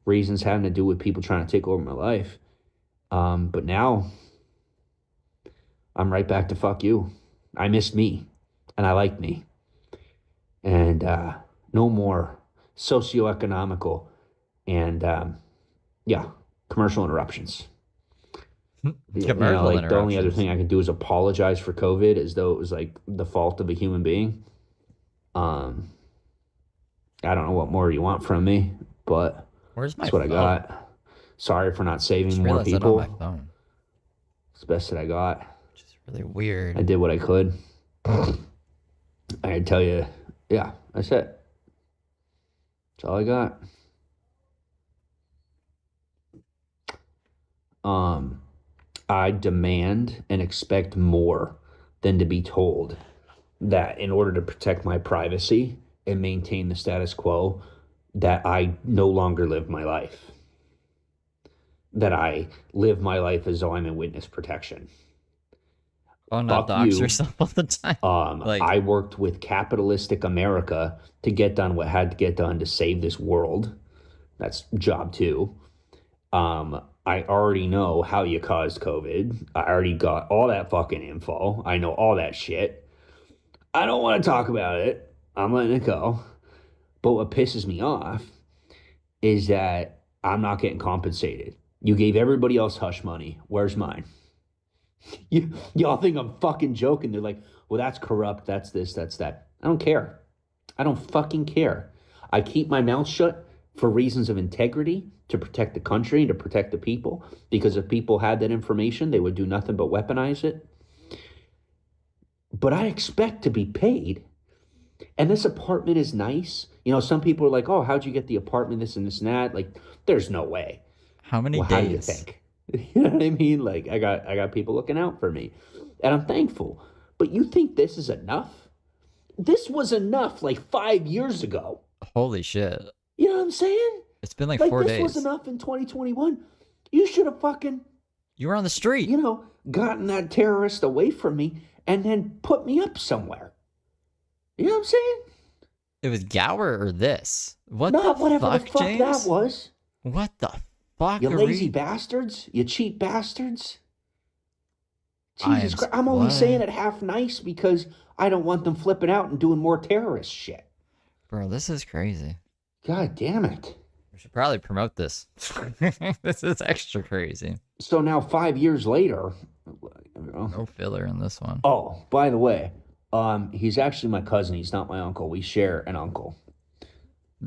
reasons having to do with people trying to take over my life. But now I'm right back to fuck you. I missed me and I like me. And no more socioeconomical and commercial interruptions. The only other thing I can do is apologize for COVID as though it was like the fault of a human being. I don't know what more you want from me, but that's what I got. Sorry for not saving more people. It's the best that I got. Which is really weird. I did what I could. I tell you, yeah, that's it. That's all I got. I demand and expect more than to be told that in order to protect my privacy and maintain the status quo, that I no longer live my life. That I live my life as though I'm in witness protection. Oh, not dox yourself all the time. I worked with capitalistic America to get done what had to get done to save this world. That's job 2. I already know how you caused COVID. I already got all that fucking info. I know all that shit. I don't want to talk about it. I'm letting it go. But what pisses me off is that I'm not getting compensated. You gave everybody else hush money. Where's mine? Y'all think I'm fucking joking. They're like, well, that's corrupt. That's this, that's that. I don't care. I don't fucking care. I keep my mouth shut for reasons of integrity, to protect the country and to protect the people, because if people had that information, they would do nothing but weaponize it. But I expect to be paid. And this apartment is nice. You know, some people are like, oh, how'd you get the apartment, this and this and that? Like, there's no way. How many Well, how do you days? think? You know what I mean? Like, I got people looking out for me. And I'm thankful. But you think this is enough? This was enough like 5 years ago. Holy shit. You know what I'm saying? It's been like Like, 4 this days. was enough in 2021. You should have fucking, You were on the street. you know, gotten that terrorist away from me and then put me up somewhere. You know what I'm saying? It was Gower or this? What Not the whatever fuck, the fuck James? that was. What the fuck? You lazy bastards. You cheap bastards. I Jesus am- Christ. I'm only what? saying it half nice because I don't want them flipping out and doing more terrorist shit. Bro, this is crazy. God damn it. We should probably promote this. This is extra crazy. So now 5 years later, No filler in this one. oh, by the way, he's actually my cousin. He's not my uncle. We share an uncle.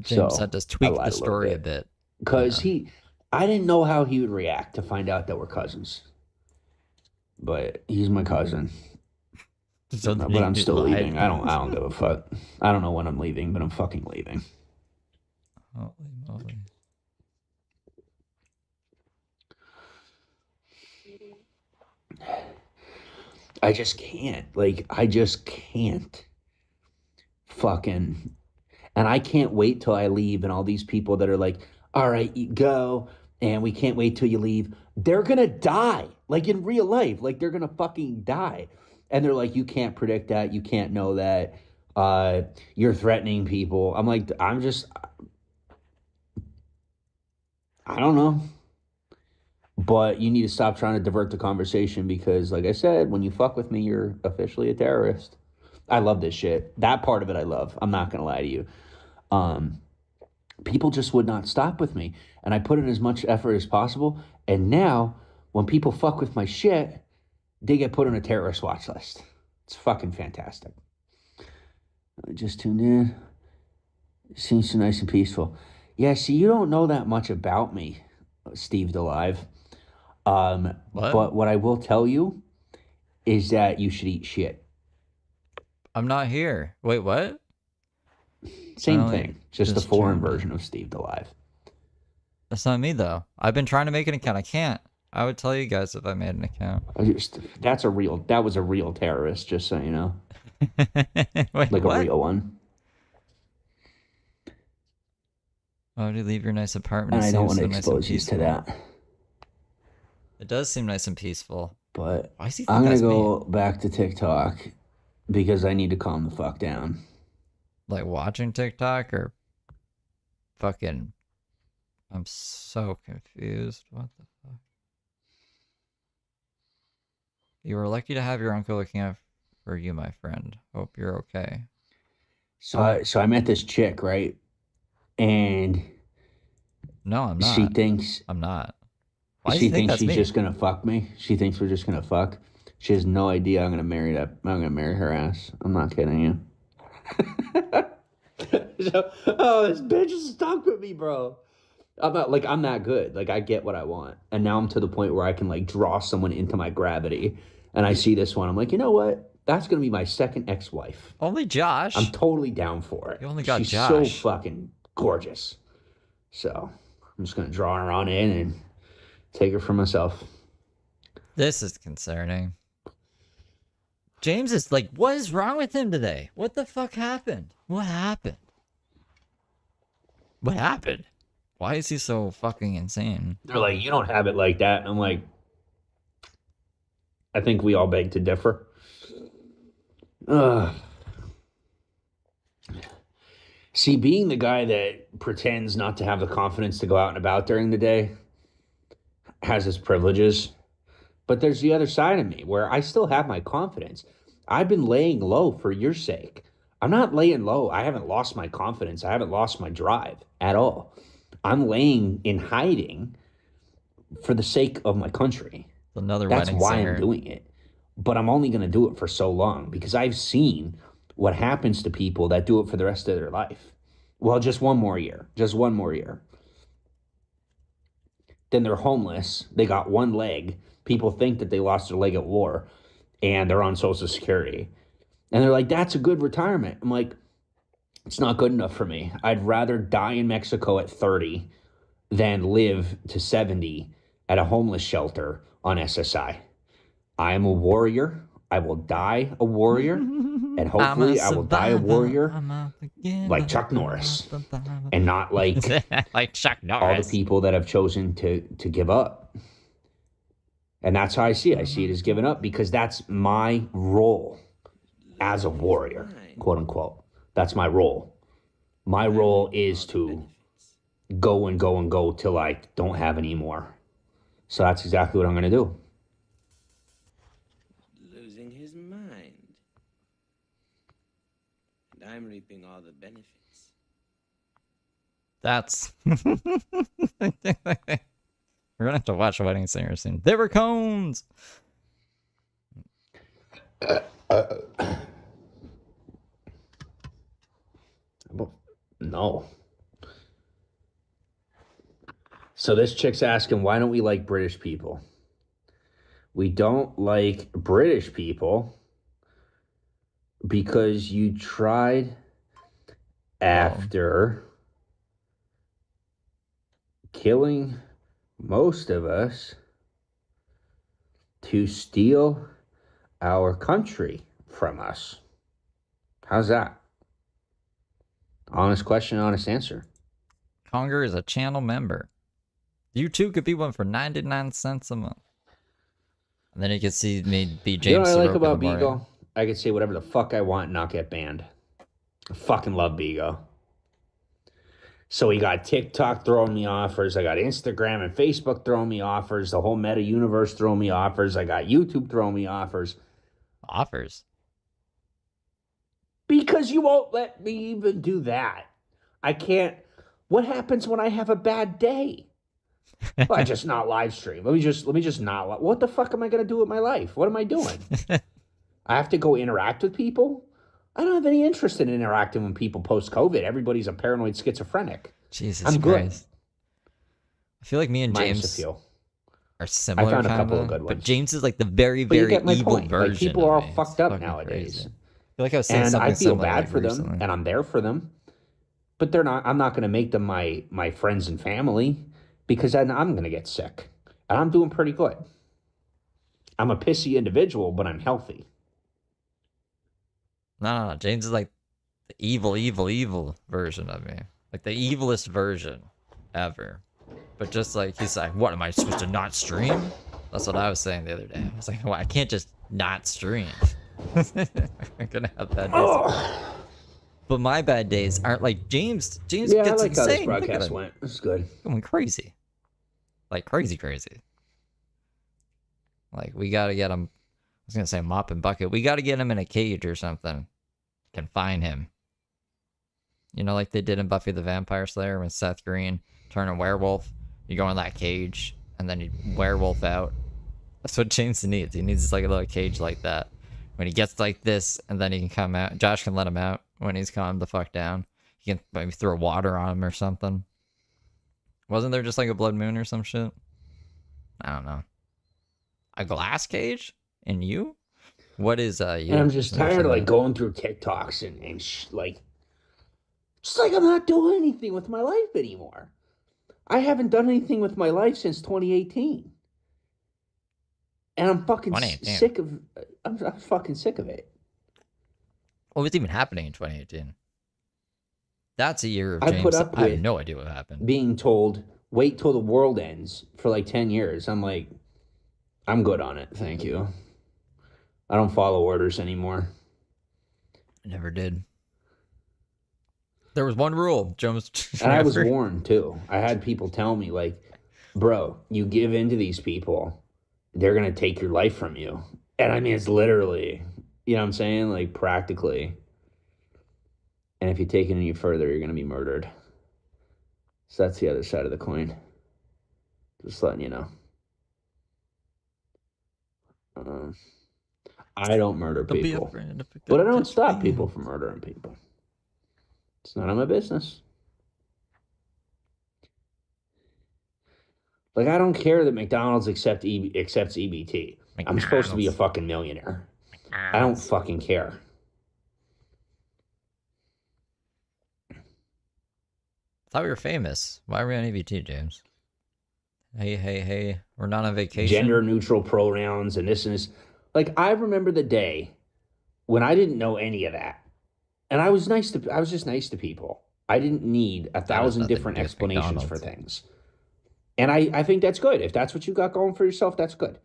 James so, had to I tweak lied the a little story a bit. bit. Because Yeah. I didn't know how he would react to find out that we're cousins. But he's my cousin. So But I'm still leaving. I don't give a fuck. I don't know when I'm leaving, but I'm fucking leaving. Holy moly. I just can't. Like, I just can't fucking. And I can't wait till I leave and all these people that are like, all right, you go, and we can't wait till you leave. They're gonna die. Like in real life. Like they're gonna fucking die. And they're like, you can't predict that, you can't know that. You're threatening people. I'm like, I don't know. But you need to stop trying to divert the conversation because, like I said, when you fuck with me, you're officially a terrorist. I love this shit. That part of it I love. I'm not going to lie to you. People just would not stop with me. And I put in as much effort as possible. And now, when people fuck with my shit, they get put on a terrorist watch list. It's fucking fantastic. I just tuned in. It seems so nice and peaceful. Yeah, see, you don't know that much about me, Steve DeLive. But what I will tell you is that you should eat shit. I'm not here. Wait, what? Same thing, just a just foreign joined in. version of Steve DeLive. That's not me though. I've been trying to make an account. I can't. I would tell you guys if I made an account. That was a real terrorist, just so you know. Wait, Like what? a real one. Why would you leave your nice apartment? And It I don't seems want to so nice and expose you to peaceful. that. It does seem nice and peaceful. But Why is he? I'm Think gonna that's go me? back to TikTok because I need to calm the fuck down. Like watching TikTok or fucking. I'm so confused. What the fuck? You were lucky to have your uncle looking out for you, my friend. Hope you're okay. So I met this chick, right? And No, I'm not. she thinks I'm not. Why does she he think thinks that's she's me? just gonna fuck me. She thinks we're just gonna fuck. She has no idea I'm gonna marry her ass. I'm not kidding you. Oh, this bitch is stuck with me, bro. I'm that good. Like I get what I want. And now I'm to the point where I can like draw someone into my gravity. And I see this one. I'm like, you know what? That's gonna be my second ex-wife. Only Josh. I'm totally down for it. You only got She's Josh. so fucking gorgeous. So I'm just gonna draw her on in and take her for myself. This is concerning. James is like, what is wrong with him today? What the fuck happened? What happened? What happened? Why is he so fucking insane? They're like, you don't have it like that. And I'm like, I think we all beg to differ. Ugh. See, being the guy that pretends not to have the confidence to go out and about during the day has its privileges. But there's the other side of me where I still have my confidence. I've been laying low for your sake. I'm not laying low. I haven't lost my confidence. I haven't lost my drive at all. I'm laying in hiding for the sake of my country. Another That's wedding why singer. I'm doing it. But I'm only going to do it for so long because I've seen what happens to people that do it for the rest of their life. Well, just one more year. Just one more year. Then they're homeless. They got one leg. People think that they lost their leg at war and they're on Social Security. And they're like, that's a good retirement. I'm like, it's not good enough for me. I'd rather die in Mexico at 30 than live to 70 at a homeless shelter on SSI. I am a warrior. I will die a warrior. And hopefully I will die a warrior like Chuck Norris and not like like Chuck all the Norris. people that have chosen to give up. And that's how I see it. I see it as giving up because that's my role as a warrior, quote unquote. That's my role. My role is to go and go and go till I don't have any more. So that's exactly what I'm going to do. Losing his mind. And I'm reaping all the benefits. That's. We're gonna have to watch Wedding Singer soon. There were cones. No. So this chick's asking, why don't we like British people? We don't like British people because you tried after killing most of us to steal our country from us. How's that? Honest question, honest answer. Conger is a channel member. You too could be one for 99 cents a month. And then you could see me be James. You know what I like Soroka about Beagle? I could say whatever the fuck I want and not get banned. I fucking love Beagle. So we got TikTok throwing me offers. I got Instagram and Facebook throwing me offers. The whole meta universe throwing me offers. I got YouTube throwing me offers. Offers? Because you won't let me even do that. I can't. What happens when I have a bad day? Well, I just not live stream. Let me just not. What the fuck am I going to do with my life? What am I doing? I have to go interact with people? I don't have any interest in interacting with people post-COVID. Everybody's a paranoid schizophrenic. Jesus I'm Christ. good. I feel like me and Minus James a few. are similar. I found a kinda, couple of good ones. But James is like the very, But you very get my evil point. version. Like, people are of all me. fucked It's up fucking nowadays. crazy. I feel like I was saying And something I feel similar, bad like, for them, recently. and I'm there for them. But they're not. I'm not going to make them my friends and family because then I'm going to get sick. And I'm doing pretty good. I'm a pissy individual, but I'm healthy. No. James is like the evil version of me. Like the evilest version ever. But just like, he's like, what, am I supposed to not stream? That's what I was saying the other day. I was like, well, I can't just not stream. I'm gonna have bad days. But my bad days aren't like James. James Yeah, gets I like how this insane. Look at broadcast him. went. This is good. Going crazy. Like crazy. Like, we gotta get him. I was gonna say mop and bucket. We gotta get him in a cage or something. Confine him. You know, like they did in Buffy the Vampire Slayer when Seth Green turned a werewolf. You go in that cage, and then you werewolf out. That's what James needs. He needs like a little cage like that. When he gets like this, and then he can come out. Josh can let him out when he's calmed the fuck down. He can maybe throw water on him or something. Wasn't there just like a blood moon or some shit? I don't know. A glass cage? And you? What is you? And I'm just tired of like going through TikToks and like, just like I'm not doing anything with my life anymore. I haven't done anything with my life since 2018. And I'm fucking sick of. I'm fucking sick of it. What was even happening in 2018? That's a year of I James. put up I have with no idea what happened. Being told, wait till the world ends for like 10 years. I'm like, I'm good on it. Thank you. I don't follow orders anymore. I never did. There was one rule, Jones. And I was warned too. I had people tell me, like, bro, you give in to these people, they're going to take your life from you. And I mean, it's literally, you know what I'm saying? Like, practically. And if you take it any further, you're going to be murdered. So that's the other side of the coin. Just letting you know. I don't murder people. But I don't stop people from murdering people. It's none of my business. Like, I don't care that McDonald's accepts EBT. I'm supposed to be a McDonald's. fucking millionaire. I don't fucking care. Thought we were famous. Why are we on EBT, James? Hey, we're not on vacation. Gender neutral pronouns and this. Like, I remember the day when I didn't know any of that. And I was just nice to people. I didn't need That has 1,000 nothing to different do with explanations for McDonald's. things. And I think that's good. If that's what you got going for yourself, that's good.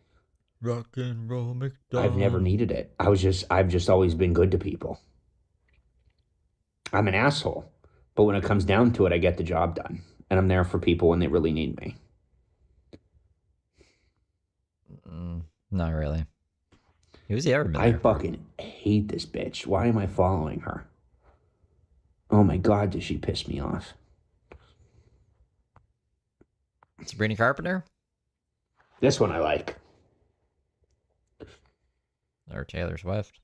Rock and roll McDonald's. I've never needed it. I've just always been good to people. I'm an asshole. But when it comes down to it, I get the job done. And I'm there for people when they really need me. Not really. Who's he ever been I there? fucking hate this bitch. Why am I following her? Oh my God, does she piss me off? Sabrina Carpenter? This one I like. Or Taylor Swift?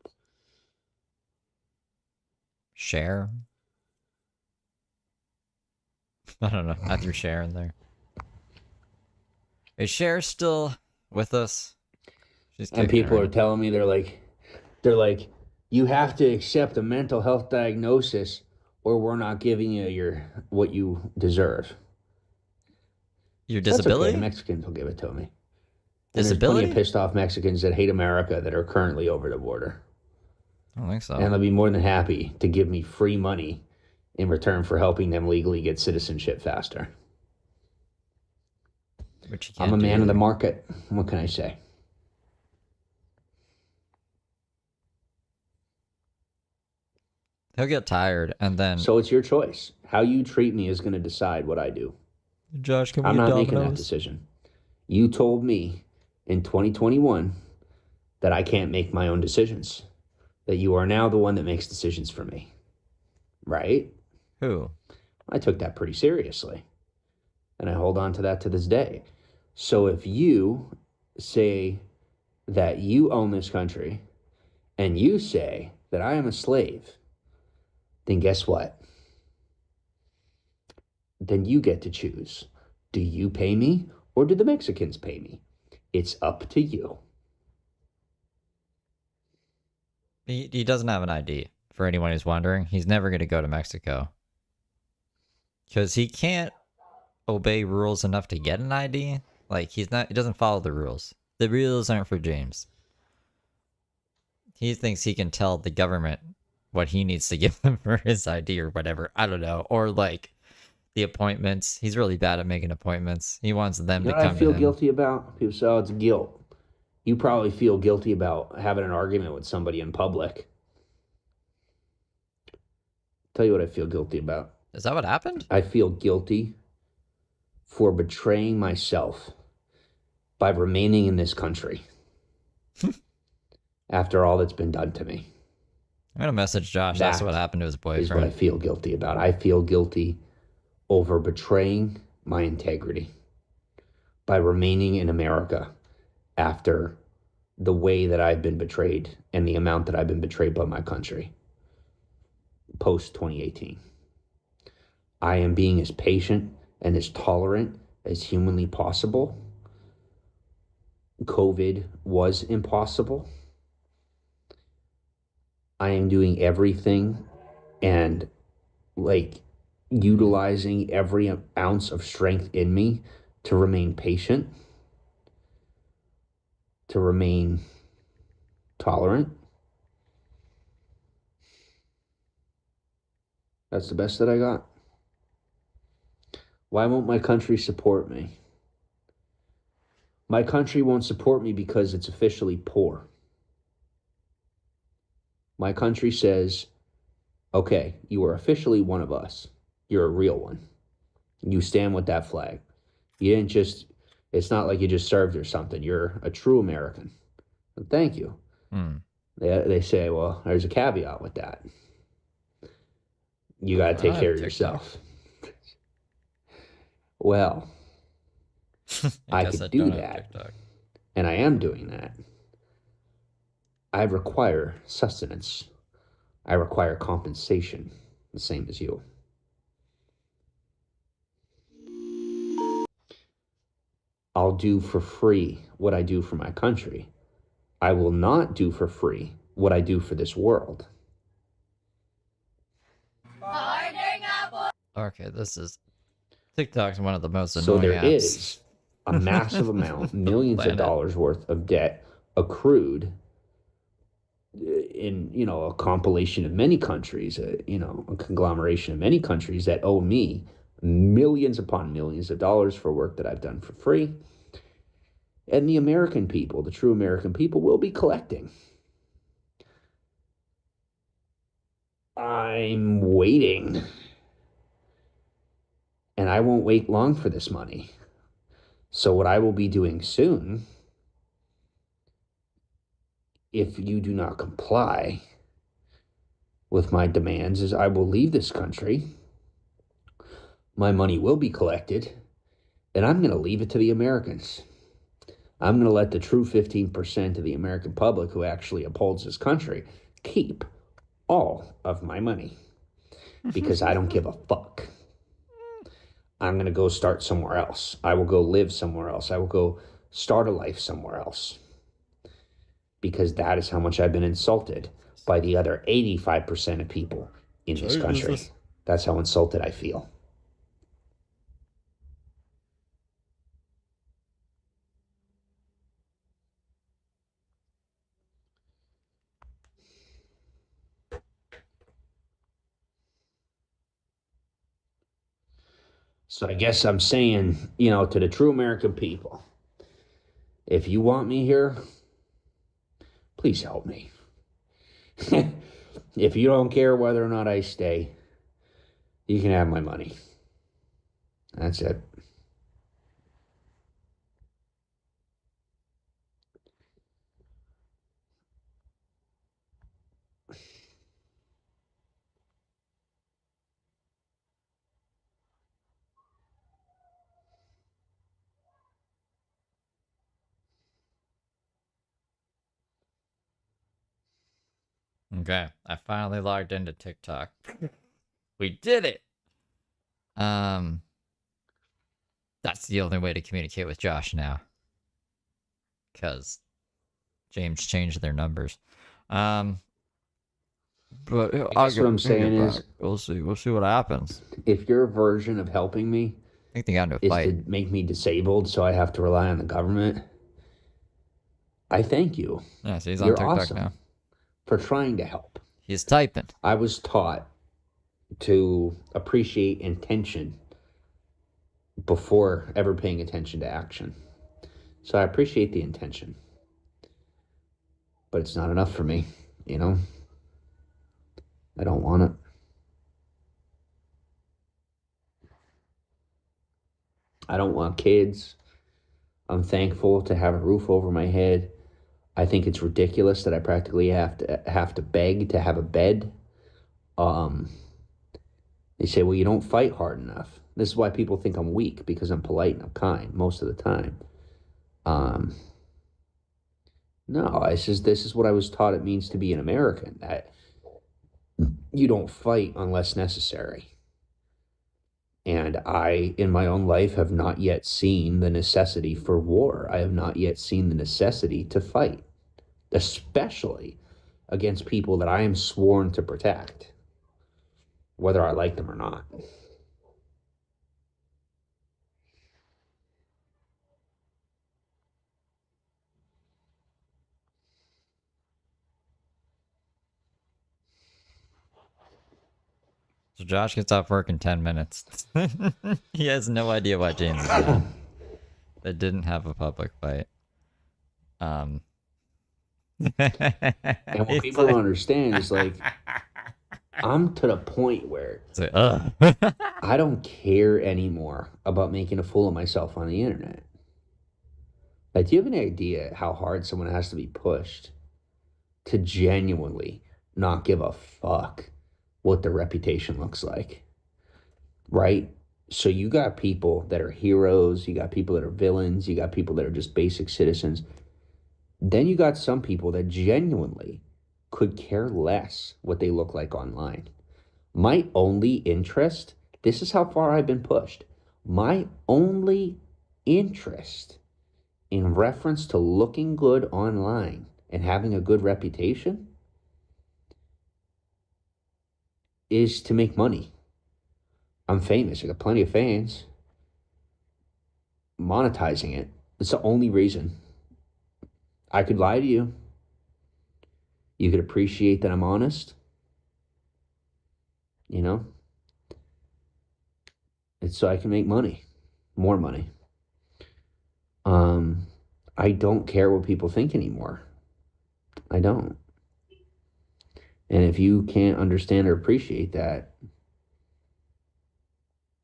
Cher? I don't know. I threw Cher in there. Is Cher still with us? She's And kicking people her. are telling me they're like, you have to accept a mental health diagnosis or we're not giving you what you deserve. Your That's disability? okay. Mexicans will give it to me. And there's Disability? plenty of pissed off Mexicans that hate America that are currently over the border. I don't think so. And they'll be more than happy to give me free money in return for helping them legally get citizenship faster. Which you can't I'm a do man of the either. market. What can I say? He'll get tired and then... So it's your choice. How you treat me is going to decide what I do. Josh, can we I'm get not making that Domino's? decision. You told me in 2021 that I can't make my own decisions. That you are now the one that makes decisions for me. Right? Who? I took that pretty seriously. And I hold on to that to this day. So if you say that you own this country and you say that I am a slave, then guess what? Then you get to choose. Do you pay me or do the Mexicans pay me? It's up to you. He doesn't have an ID. For anyone who's wondering, he's never going to go to Mexico. Because he can't obey rules enough to get an ID. Like, he doesn't follow the rules. The rules aren't for James. He thinks he can tell the government what he needs to give them for his ID or whatever. I don't know. Or, like, the appointments. He's really bad at making appointments. He wants them You know to what come I feel in. guilty about? People say, oh, it's guilt. You probably feel guilty about having an argument with somebody in public. Tell you what I feel guilty about. Is that what happened? I feel guilty for betraying myself by remaining in this country after all that's been done to me. I'm going to message Josh. That's what happened to his Is what I boyfriend. feel guilty about. I feel guilty over betraying my integrity by remaining in America after the way that I've been betrayed and the amount that I've been betrayed by my country post 2018. I am being as patient and as tolerant as humanly possible. COVID was impossible. I am doing everything and like utilizing every ounce of strength in me to remain patient, to remain tolerant. That's the best that I got. Why won't my country support me? My country won't support me because it's officially poor. My country says, okay, you are officially one of us. You're a real one. You stand with that flag. You didn't just, it's not like you just served or something. You're a true American. And thank you. They say, well, there's a caveat with that. You got to take care of yourself. Well, I could do that. And I am doing that. I require sustenance. I require compensation, the same as you. I'll do for free what I do for my country. I will not do for free what I do for this world. Okay, this is TikTok's one of the most So annoying there apps. is a massive amount, millions of planet. dollars worth of debt accrued in, a compilation of many countries, a conglomeration of many countries that owe me millions upon millions of dollars for work that I've done for free. And the American people, the true American people, will be collecting. I'm waiting. And I won't wait long for this money. So what I will be doing soon, if you do not comply with my demands, is I will leave this country. My money will be collected, and I'm going to leave it to the Americans. I'm going to let the true 15% of the American public who actually upholds this country keep all of my money because I don't give a fuck. I'm going to go start somewhere else. I will go live somewhere else. I will go start a life somewhere else because that is how much I've been insulted by the other 85% of people in this country. That's how insulted I feel. So I guess I'm saying, to the true American people, if you want me here, please help me. If you don't care whether or not I stay, you can have my money. That's it. Okay, I finally logged into TikTok. We did it. That's the only way to communicate with Josh now, because James changed their numbers. But I guess what I'm saying is, we'll see what happens. if your version of helping me I think they got into a is fight. to make me disabled so I have to rely on the government, I thank you. Yeah, so he's on You're TikTok awesome now. for trying to help. He's typing. I was taught to appreciate intention before ever paying attention to action. So I appreciate the intention. But it's not enough for me, I don't want it. I don't want kids. I'm thankful to have a roof over my head. I think it's ridiculous that I practically have to beg to have a bed. They say, well, you don't fight hard enough. This is why people think I'm weak, because I'm polite and I'm kind most of the time. No, this is what I was taught it means to be an American, that you don't fight unless necessary. And I, in my own life, have not yet seen the necessity for war. I have not yet seen the necessity to fight, especially against people that I am sworn to protect, whether I like them or not. So Josh gets off work in 10 minutes. He has no idea why James is mad. They didn't have a public fight. And what people don't understand is, like, I'm to the point where I don't care anymore about making a fool of myself on the internet. Like, do you have any idea how hard someone has to be pushed to genuinely not give a fuck what their reputation looks like? Right? So you got people that are heroes, you got people that are villains, you got people that are just basic citizens. Then you got some people that genuinely could care less what they look like online. My only interest, this is how far I've been pushed. My only interest in reference to looking good online and having a good reputation is to make money. I'm famous. I got plenty of fans. Monetizing it. It's the only reason. I could lie to you. You could appreciate that I'm honest. You know? It's so I can make money. More money. I don't care what people think anymore. I don't. And if you can't understand or appreciate that,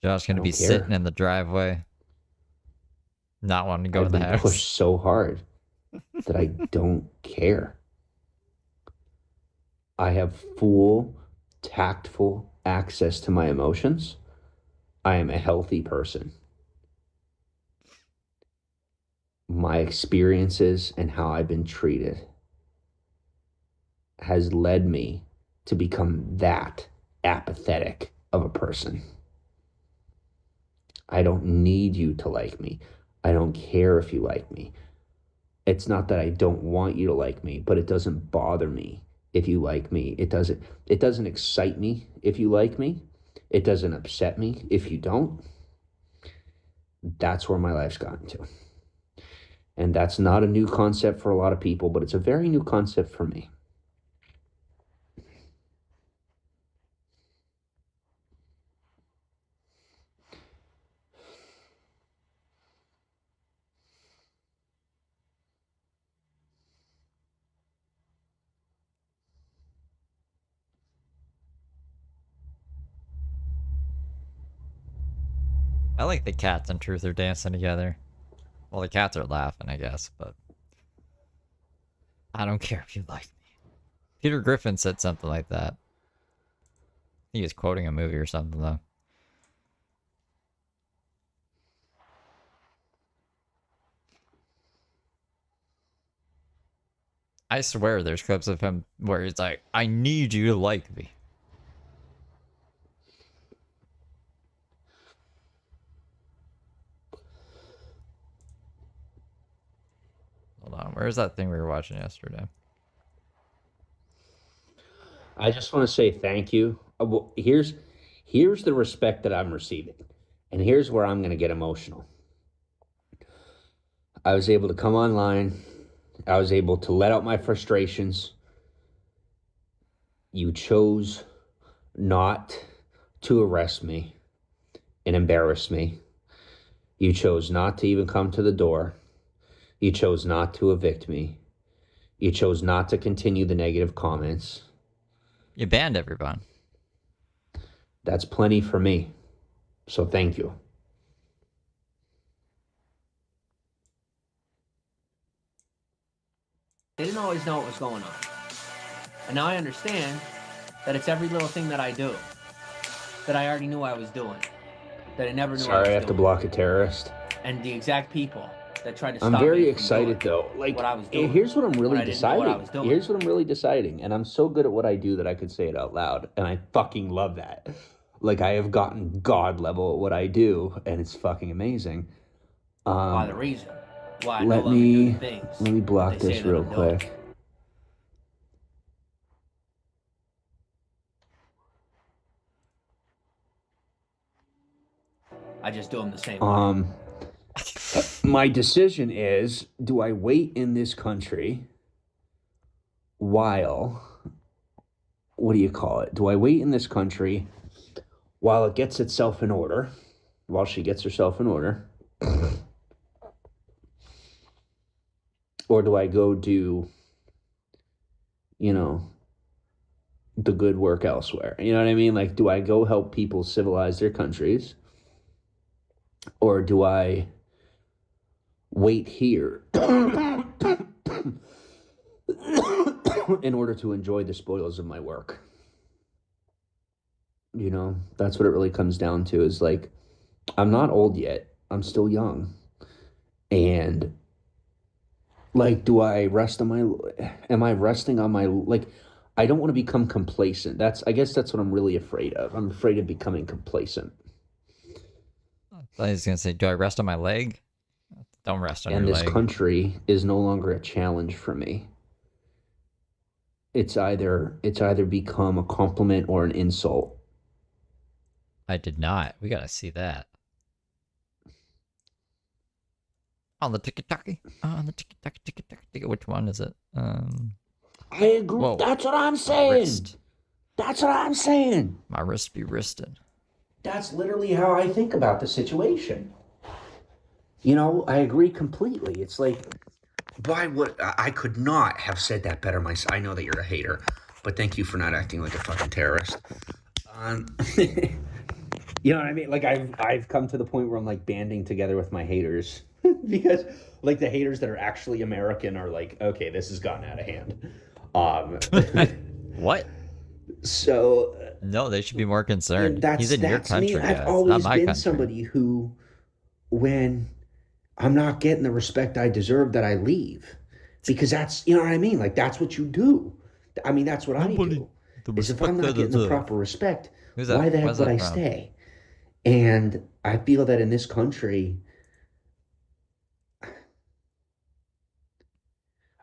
Josh I gonna don't be care. sitting in the driveway, not wanting to go I've in the been house. pushed so hard that I don't care. I have full, tactful access to my emotions. I am a healthy person. My experiences and how I've been treated has led me to become that apathetic of a person. I don't need you to like me. I don't care if you like me. It's not that I don't want you to like me, but it doesn't bother me if you like me. It doesn't excite me if you like me. It doesn't upset me if you don't. That's where my life's gotten to. And that's not a new concept for a lot of people, but it's a very new concept for me. I like the cats and Truth are dancing together. Well, the cats are laughing, I guess, but I don't care if you like me. Peter Griffin said something like that. He was quoting a movie or something, though. I swear there's clips of him where he's like, I need you to like me. Hold on, where's that thing we were watching yesterday? I just want to say thank you. Well, here's the respect that I'm receiving. And here's where I'm going to get emotional. I was able to come online. I was able to let out my frustrations. You chose not to arrest me and embarrass me. You chose not to even come to the door. You chose not to evict me. You chose not to continue the negative comments. You banned everyone. That's plenty for me. So thank you. They didn't always know what was going on. And now I understand that it's every little thing that I do that I already knew I was doing, that I never knew I was doing. Sorry, I have to block a terrorist. And the exact people that tried to stop I'm me very from excited doing though. Like, what I was doing here's what I'm when really I didn't know what I was deciding. doing. Here's what I'm really deciding, and I'm so good at what I do that I could say it out loud, and I fucking love that. Like, I have gotten god level at what I do, and it's fucking amazing. By the reason why I no Let longer do me the things block that they this say that real I'm doing. quick. I just do them the same way. My decision is, do I wait in this country while, what do you call it? Do I wait in this country while it gets itself in order, while she gets herself in order? Or do I go do, the good work elsewhere? You know what I mean? Like, do I go help people civilize their countries? Or do I wait here in order to enjoy the spoils of my work? That's what it really comes down to, is like, I'm not old yet. I'm still young. And like, am I resting on my, like, I don't want to become complacent. I guess that's what I'm really afraid of. I'm afraid of becoming complacent. I was gonna say, do I rest on my leg? Don't rest on and your this leg. country is no longer a challenge for me. It's either become a compliment or an insult. I did not. We gotta see that. On the tiki-taki. On the tiki-taki, tiki-taki. Which one is it? I agree. Whoa. That's what I'm My saying. wrist. That's what I'm saying. My wrist be wristed. That's literally how I think about the situation. You know, I agree completely. It's like, why would I could not have said that better myself. I know that you're a hater, but thank you for not acting like a fucking terrorist. You know what I mean? Like I've come to the point where I'm like banding together with my haters because like the haters that are actually American are like, okay, this has gotten out of hand. What? So No, they should be more and concerned. He's in your that's me. country, I've guys, not always my been country. somebody who, when I'm not getting the respect I deserve, that I leave, because that's, you know what I mean. Like that's what you do. I mean, that's what I do. Is if I'm not getting the proper respect, Who's that? why the heck Where's would that I from? stay? And I feel that in this country,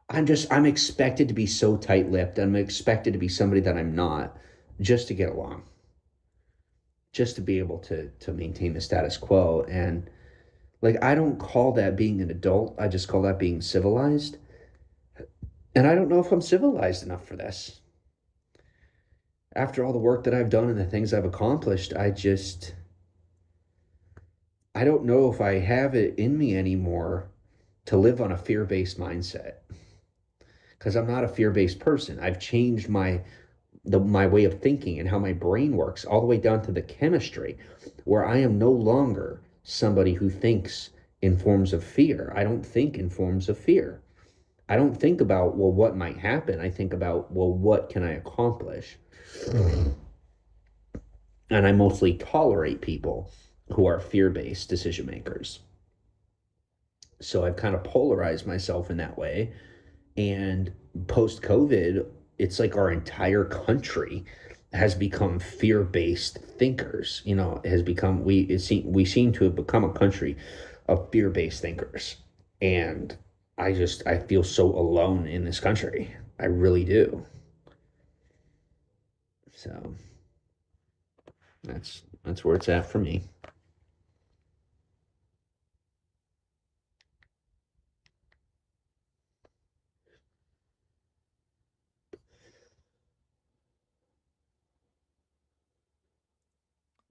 I'm expected to be so tight-lipped. I'm expected to be somebody that I'm not, just to get along, just to be able to maintain the status quo. And like I don't call that being an adult. I just call that being civilized. And I don't know if I'm civilized enough for this. After all the work that I've done and the things I've accomplished, I don't know if I have it in me anymore to live on a fear-based mindset, because I'm not a fear-based person. I've changed my way of thinking and how my brain works, all the way down to the chemistry, where I am no longer somebody who thinks in forms of fear. I don't think in forms of fear. I don't think about, well, what might happen. I think about, well, what can I accomplish? And I mostly tolerate people who are fear-based decision makers. So I've kind of polarized myself in that way. And post COVID, it's like our entire country has become fear-based thinkers. You know, it has become we seem to have become a country of fear-based thinkers. And I feel so alone in this country. I really do. So that's where it's at for me.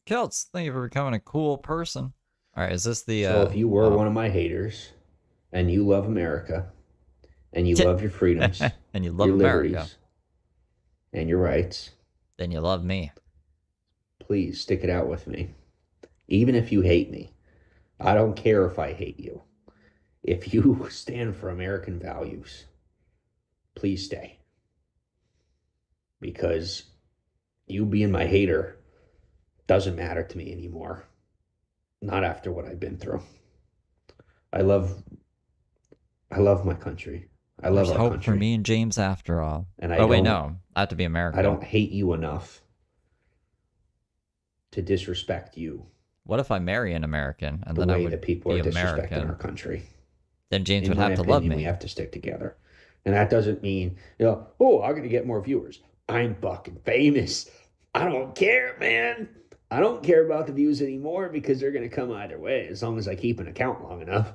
Kilts, thank you for becoming a cool person. Alright, is this the So if you were one of my haters and you love America and you love your freedoms, and you love your America, liberties, and your rights, then you love me. please stick it out with me. Even if you hate me, I don't care if I hate you. If you stand for American values, please stay. Because you being my hater doesn't matter to me anymore. Not after what I've been through. I love my country. I love There's our hope country. for me and James after all. And oh wait, no. I have to be American. I don't hate you enough to disrespect you. What if I marry an American and the then I way would that people be are disrespecting American? our country? Then James In would my have to opinion, love me. we have to stick together. And that doesn't mean, you know, oh, I'm going to get more viewers. I'm fucking famous. I don't care, man. I don't care about the views anymore because they're going to come either way as long as I keep an account long enough.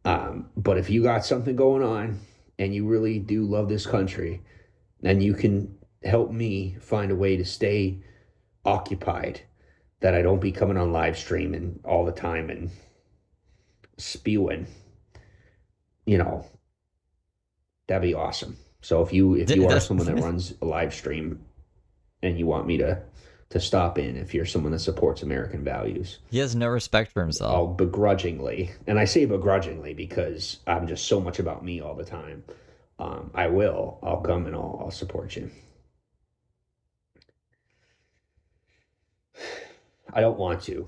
But if you got something going on and you really do love this country, then you can help me find a way to stay occupied, that I don't be coming on live stream and all the time and spewing. You know, that'd be awesome. So if you are someone that runs a live stream and you want me to stop in, if you're someone that supports American values, he has no respect for himself. I'll begrudgingly, and I say begrudgingly because I'm just so much about me all the time. I'll come and I'll support you. I don't want to,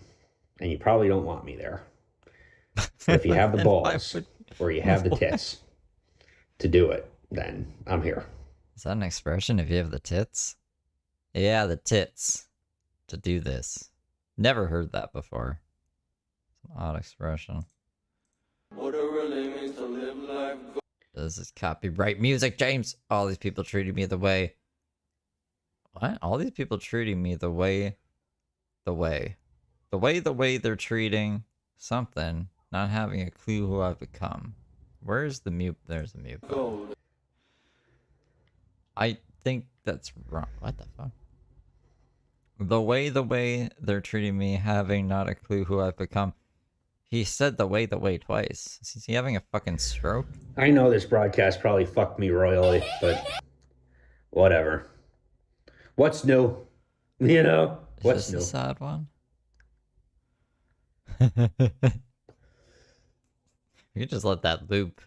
and you probably don't want me there. But if you have the balls or you have the tits to do it, then I'm here. Is that an expression? If you have the tits? Yeah, the tits to do this. Never heard that before. It's an odd expression. What a This is copyright music, James. All these people treating me the way. What? All these people treating me the way they're treating something, not having a clue who I've become. Where's the mute? There's the mute. I think that's wrong. What the fuck? The way they're treating me, having not a clue who I've become. He said the way twice. Is he having a fucking stroke? I know this broadcast probably fucked me royally, but whatever. What's new? You know? What's Is new? this a sad one? You could just let that loop.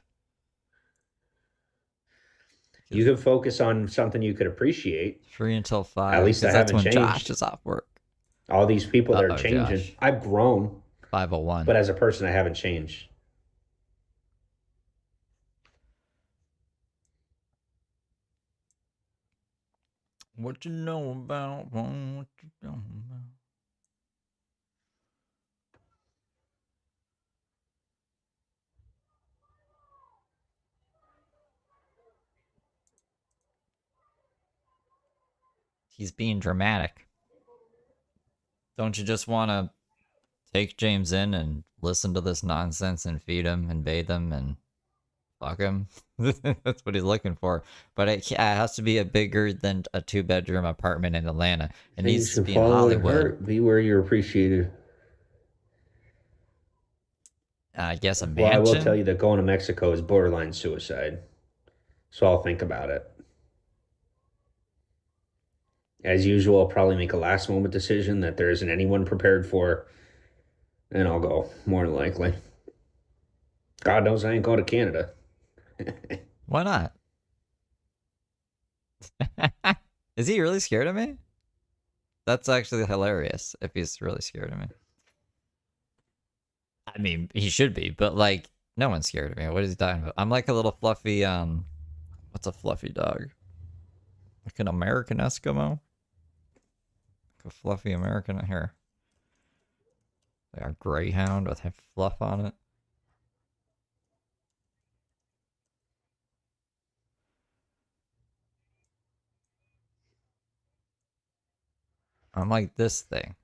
You can focus on something you could appreciate. Free until 5. At least I that's haven't when changed. Josh is off work. All these people that are Uh-oh, changing. Josh. I've grown, 5:01. but as a person, I haven't changed. What you know about one? What you don't know? He's being dramatic. Don't you just want to take James in and listen to this nonsense and feed him and bathe him and fuck him? That's what he's looking for. But it has to be a bigger than a 2-bedroom apartment in Atlanta. It needs to be in Hollywood. Be where you're appreciated. I guess a Well, mansion. I will tell you that going to Mexico is borderline suicide. So I'll think about it. As usual, I'll probably make a last moment decision that there isn't anyone prepared for. And I'll go, more than likely. God knows I ain't going to Canada. Why not? Is he really scared of me? That's actually hilarious if he's really scared of me. I mean, he should be, but like, no one's scared of me. What is he talking about? I'm like a little fluffy, what's a fluffy dog? Like an American Eskimo? Like a fluffy American hair. Like a greyhound with fluff on it. I'm like this thing.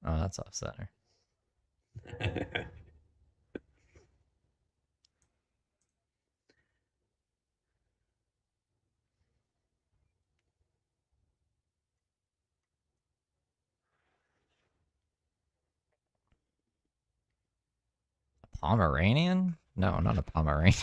Oh, that's off center. A Pomeranian? No, not a Pomeranian.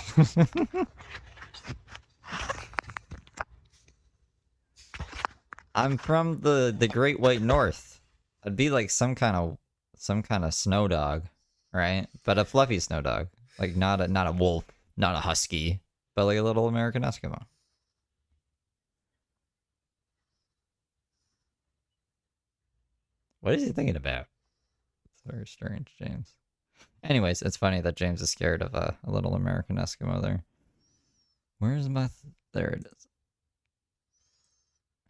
I'm from the Great White North. I'd be like some kind of snow dog, right? But a fluffy snow dog, like not a wolf, not a husky, but like a little American Eskimo. What is he thinking about? It's very strange, James. Anyways, it's funny that James is scared of a little American Eskimo there. Where's my... there it is.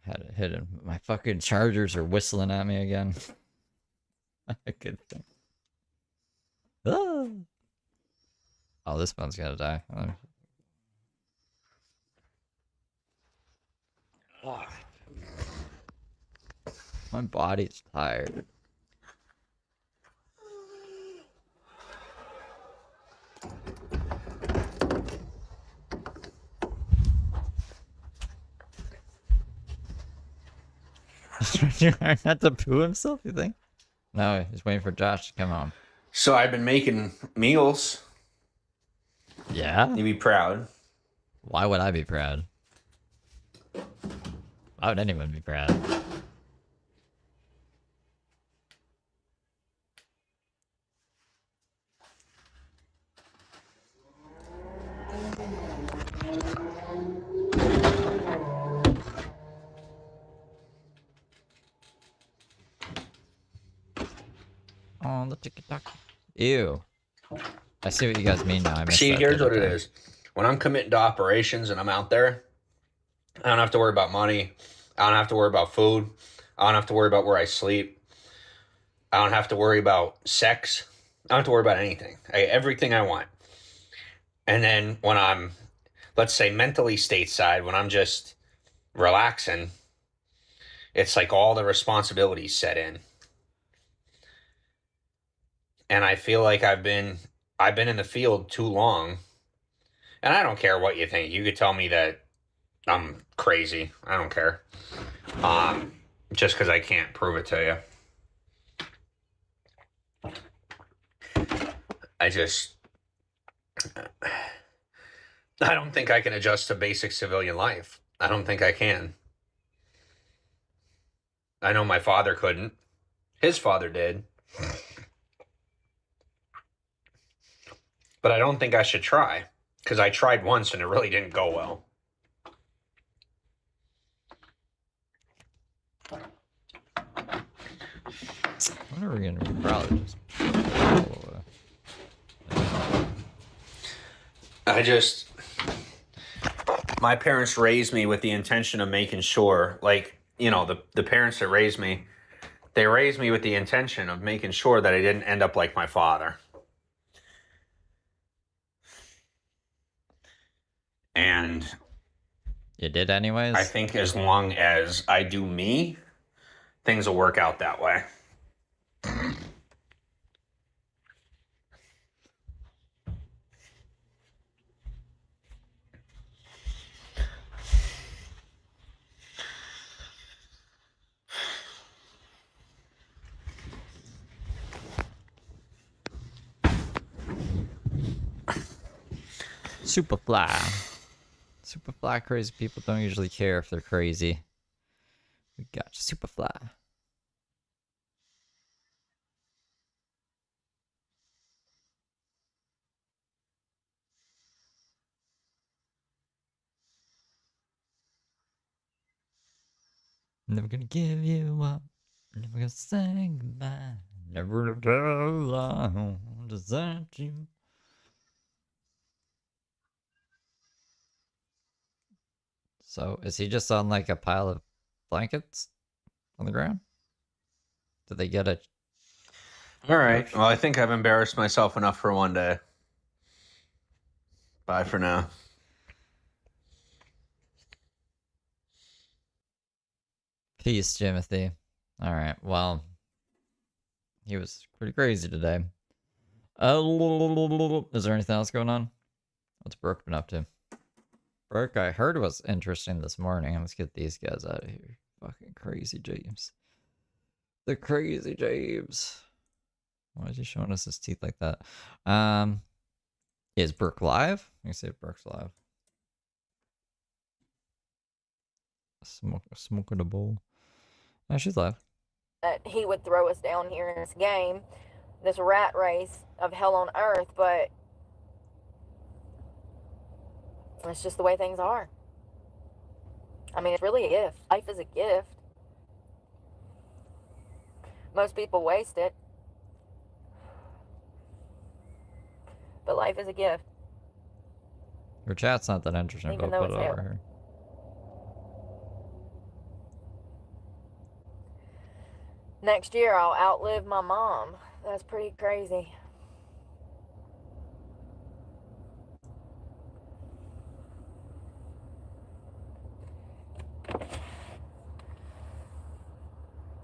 Had it hidden. My fucking chargers are whistling at me again. Good thing. Ah! Oh, this one's gonna die. Oh. My body's tired. Not to poo himself, you think? No, he's waiting for Josh to come home. So I've been making meals. Yeah? You'd be proud. Why would I be proud? Why would anyone be proud? Oh, the TikTok. Ew. I see what you guys mean now. I missed See, that here's the what other it time. is. When I'm committing to operations and I'm out there, I don't have to worry about money. I don't have to worry about food. I don't have to worry about where I sleep. I don't have to worry about sex. I don't have to worry about anything. Everything I want. And then when I'm, let's say, mentally stateside, when I'm just relaxing, it's like all the responsibilities set in. And I feel like I've been in the field too long. And I don't care what you think. You could tell me that I'm crazy. I don't care. Just because I can't prove it to you. I just, I don't think I can adjust to basic civilian life. I don't think I can. I know my father couldn't. His father did. But I don't think I should try. Because I tried once and it really didn't go well. When are we gonna probably just My parents raised me with the intention of making sure, like, you know, the parents that raised me, they raised me with the intention of making sure that I didn't end up like my father. And you did anyways? I think as long as I do me, things will work out that way. Superfly crazy people don't usually care if they're crazy. We got you, Superfly. Never gonna give you up. Never gonna say goodbye. Never gonna tell I won't desert you. So, is he just on like a pile of blankets on the ground? Did they get a... All right. Couch? Well, I think I've embarrassed myself enough for one day. Bye for now. Peace, Timothy. Alright, well, he was pretty crazy today. Is there anything else going on? What's Brooke been up to? Brooke, I heard was interesting this morning. Let's get these guys out of here. Fucking crazy James. The crazy James. Why is he showing us his teeth like that? Is Brooke live? Let me see if Brooke's live. Smoke in a bowl. Oh, she's live. That he would throw us down here in this game, this rat race of hell on earth, but it's just the way things are. I mean, it's really a gift. Life is a gift. Most people waste it, but life is a gift. Your chat's not that interesting, Even but I'll though put it it's over here. Next year, I'll outlive my mom. That's pretty crazy.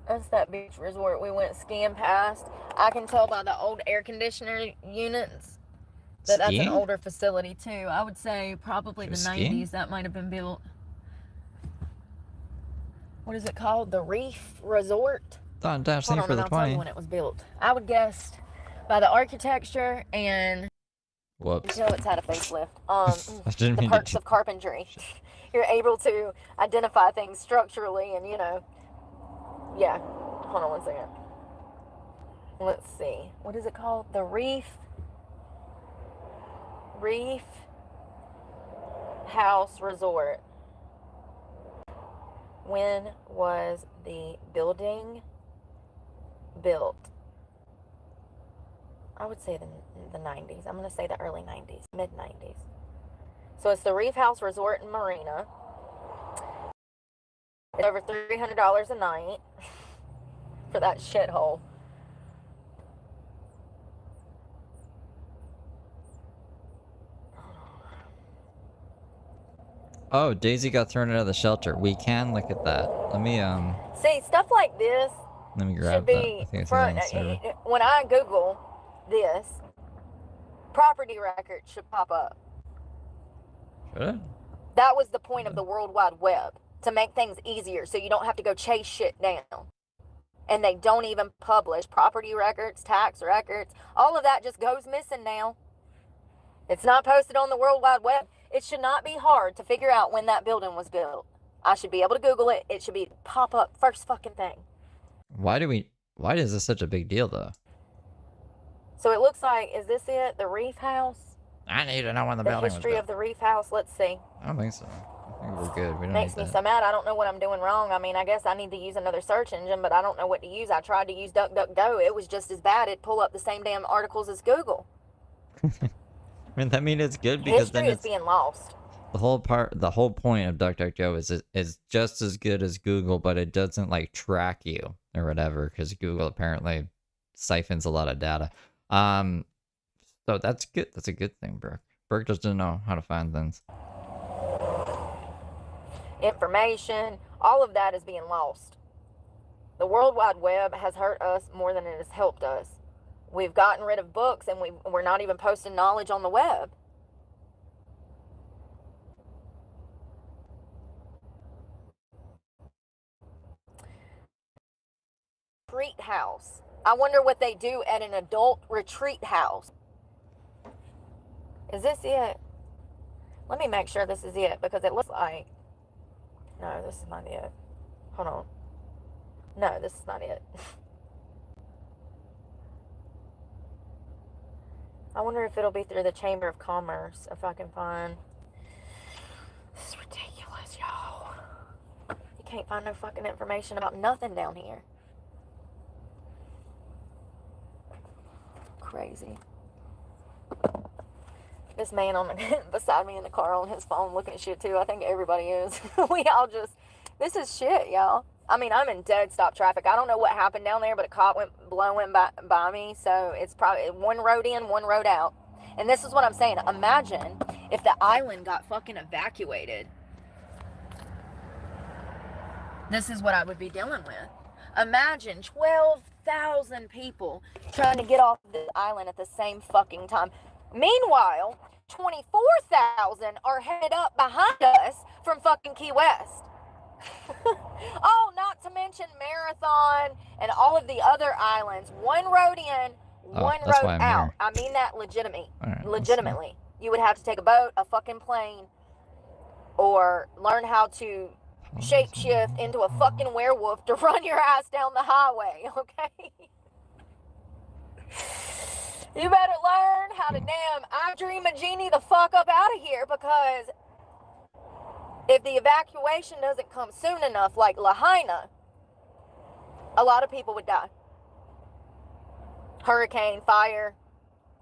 That's that beach resort we went skiing past. I can tell by the old air conditioner units that that's an older facility too. I would say probably the 90s that might have been built. What is it called? The Reef Resort? Hold on, for the 20. I'll tell you when it was built. I would guess by the architecture and whoops. You know it's had a facelift. The perks of carpentry. You're able to identify things structurally and, you know. Yeah. Hold on one second. Let's see. What is it called? The Reef House Resort. When was the building built? I would say the 90s. I'm going to say the early 90s, mid 90s. So it's the Reef House Resort and Marina. It's over $300 a night for that shithole. Oh, Daisy got thrown out of the shelter. We can look at that. Let me See, stuff like this let me should grab that. I be think it's front. on the server. When I Google this, property records should pop up. Should it? That was the point of the World Wide Web, to make things easier so you don't have to go chase shit down. And they don't even publish property records, tax records. All of that just goes missing now. It's not posted on the World Wide Web. It should not be hard to figure out when that building was built. I should be able to Google it. It should be pop up first fucking thing. Why is this such a big deal though? So it looks like, is this it? The Reef House? I need to know when the building was history built. of the Reef House. Let's see. I don't think so. I think we're good. We don't Makes need me that. so mad. I don't know what I'm doing wrong. I mean, I guess I need to use another search engine, but I don't know what to use. I tried to use DuckDuckGo. It was just as bad. It'd pull up the same damn articles as Google. I mean, that means it's good because History then is it's being lost. the whole point of DuckDuckGo is just as good as Google, but it doesn't like track you or whatever because Google apparently siphons a lot of data. So that's good. That's a good thing, Brooke. Brooke just didn't know how to find things. Information, all of that is being lost. The World Wide Web has hurt us more than it has helped us. We've gotten rid of books and we're not even posting knowledge on the web. Retreat house. I wonder what they do at an adult retreat house. Is this it? Let me make sure this is it because it looks like... No, this is not it. Hold on. No, this is not it. I wonder if it'll be through the Chamber of Commerce, if I can find... This is ridiculous, y'all. You can't find no fucking information about nothing down here. Crazy. This man on the beside me in the car on his phone looking at shit too. I think everybody is. We all just... This is shit, y'all. I mean, I'm in dead stop traffic. I don't know what happened down there, but a cop went blowing by me. So it's probably one road in, one road out. And this is what I'm saying. Imagine if the island got fucking evacuated. This is what I would be dealing with. Imagine 12,000 people trying to get off this island at the same fucking time. Meanwhile, 24,000 are headed up behind us from fucking Key West. Oh, not to mention Marathon and all of the other islands. One road in, one road out. I mean that legitimately. You would have to take a boat, a fucking plane, or learn how to shapeshift into a fucking werewolf to run your ass down the highway, okay? You better learn how to I dream a genie the fuck up out of here, because if the evacuation doesn't come soon enough, like Lahaina, a lot of people would die. Hurricane, fire.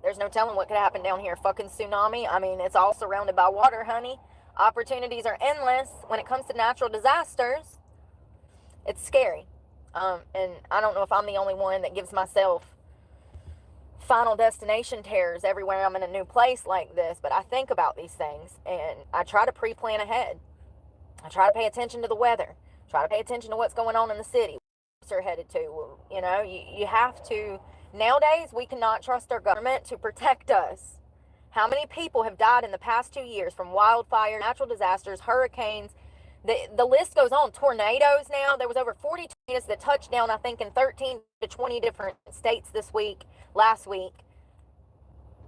There's no telling what could happen down here. Fucking tsunami. I mean, it's all surrounded by water, honey. Opportunities are endless when it comes to natural disasters. It's scary. And I don't know if I'm the only one that gives myself final destination terrors everywhere I'm in a new place like this, but I think about these things and I try to pre-plan ahead. I try to pay attention to the weather, try to pay attention to what's going on in the city, where we're headed to. You know, you have to. Nowadays, we cannot trust our government to protect us. How many people have died in the past 2 years from wildfires, natural disasters, hurricanes? The list goes on. Tornadoes now. There was over 40 tornadoes that touched down, I think, in 13 to 20 different states last week.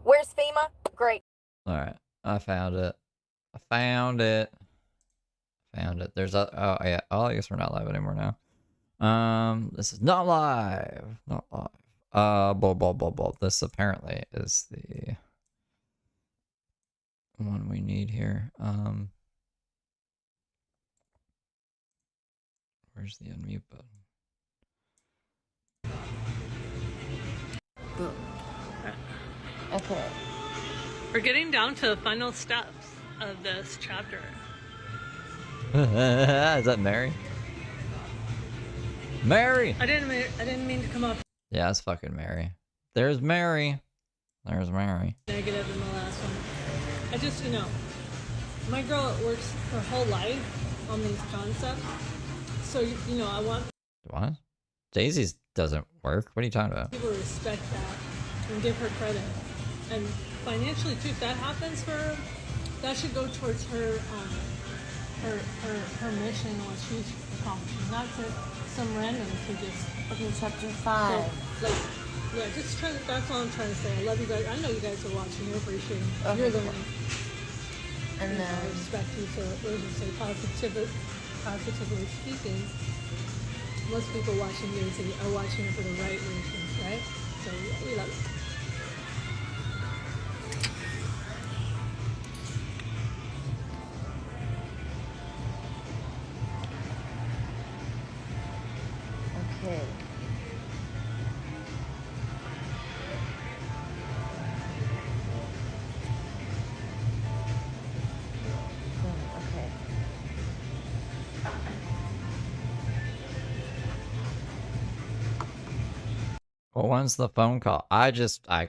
Where's FEMA? Great. All right. I found it. Found it. There's a... Oh, yeah. Oh, I guess we're not live anymore now. This is not live. Not live. Blah, blah, blah, blah. This apparently is the one we need here. Where's the unmute button? Okay. We're getting down to the final steps of this chapter. Is that Mary? Mary! I didn't mean to come off Yeah, it's fucking Mary. There's Mary. There's Mary. negative in the last one. I just, my girl works her whole life on these concepts. So, I want What? Daisy's doesn't work. What are you talking about? people to respect that and give her credit. And financially, too, if that happens for her, that should go towards her her mission and what she's accomplishing, not to some randoms who just... Okay, chapter 5. So, yeah, just trying. That's all I'm trying to say. I love you guys. I know you guys are watching. You're appreciating. Okay. You're learning. And then... I respect you for, what did you say, positively speaking. Most people watching you are watching it for the right reasons, right? So we love it. Okay. Okay. What one's the phone call? I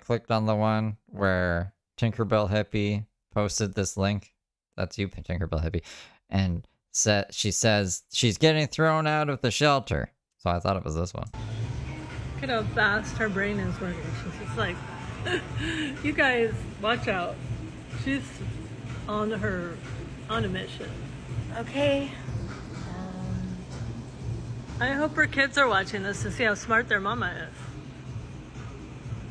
clicked on the one where Tinkerbell Hippie posted this link. That's you, Tinkerbell Hippie. And she says she's getting thrown out of the shelter. So I thought it was this one. Look at how fast her brain is working. She's just like, you guys, watch out. She's on a mission. Okay. I hope her kids are watching this to see how smart their mama is.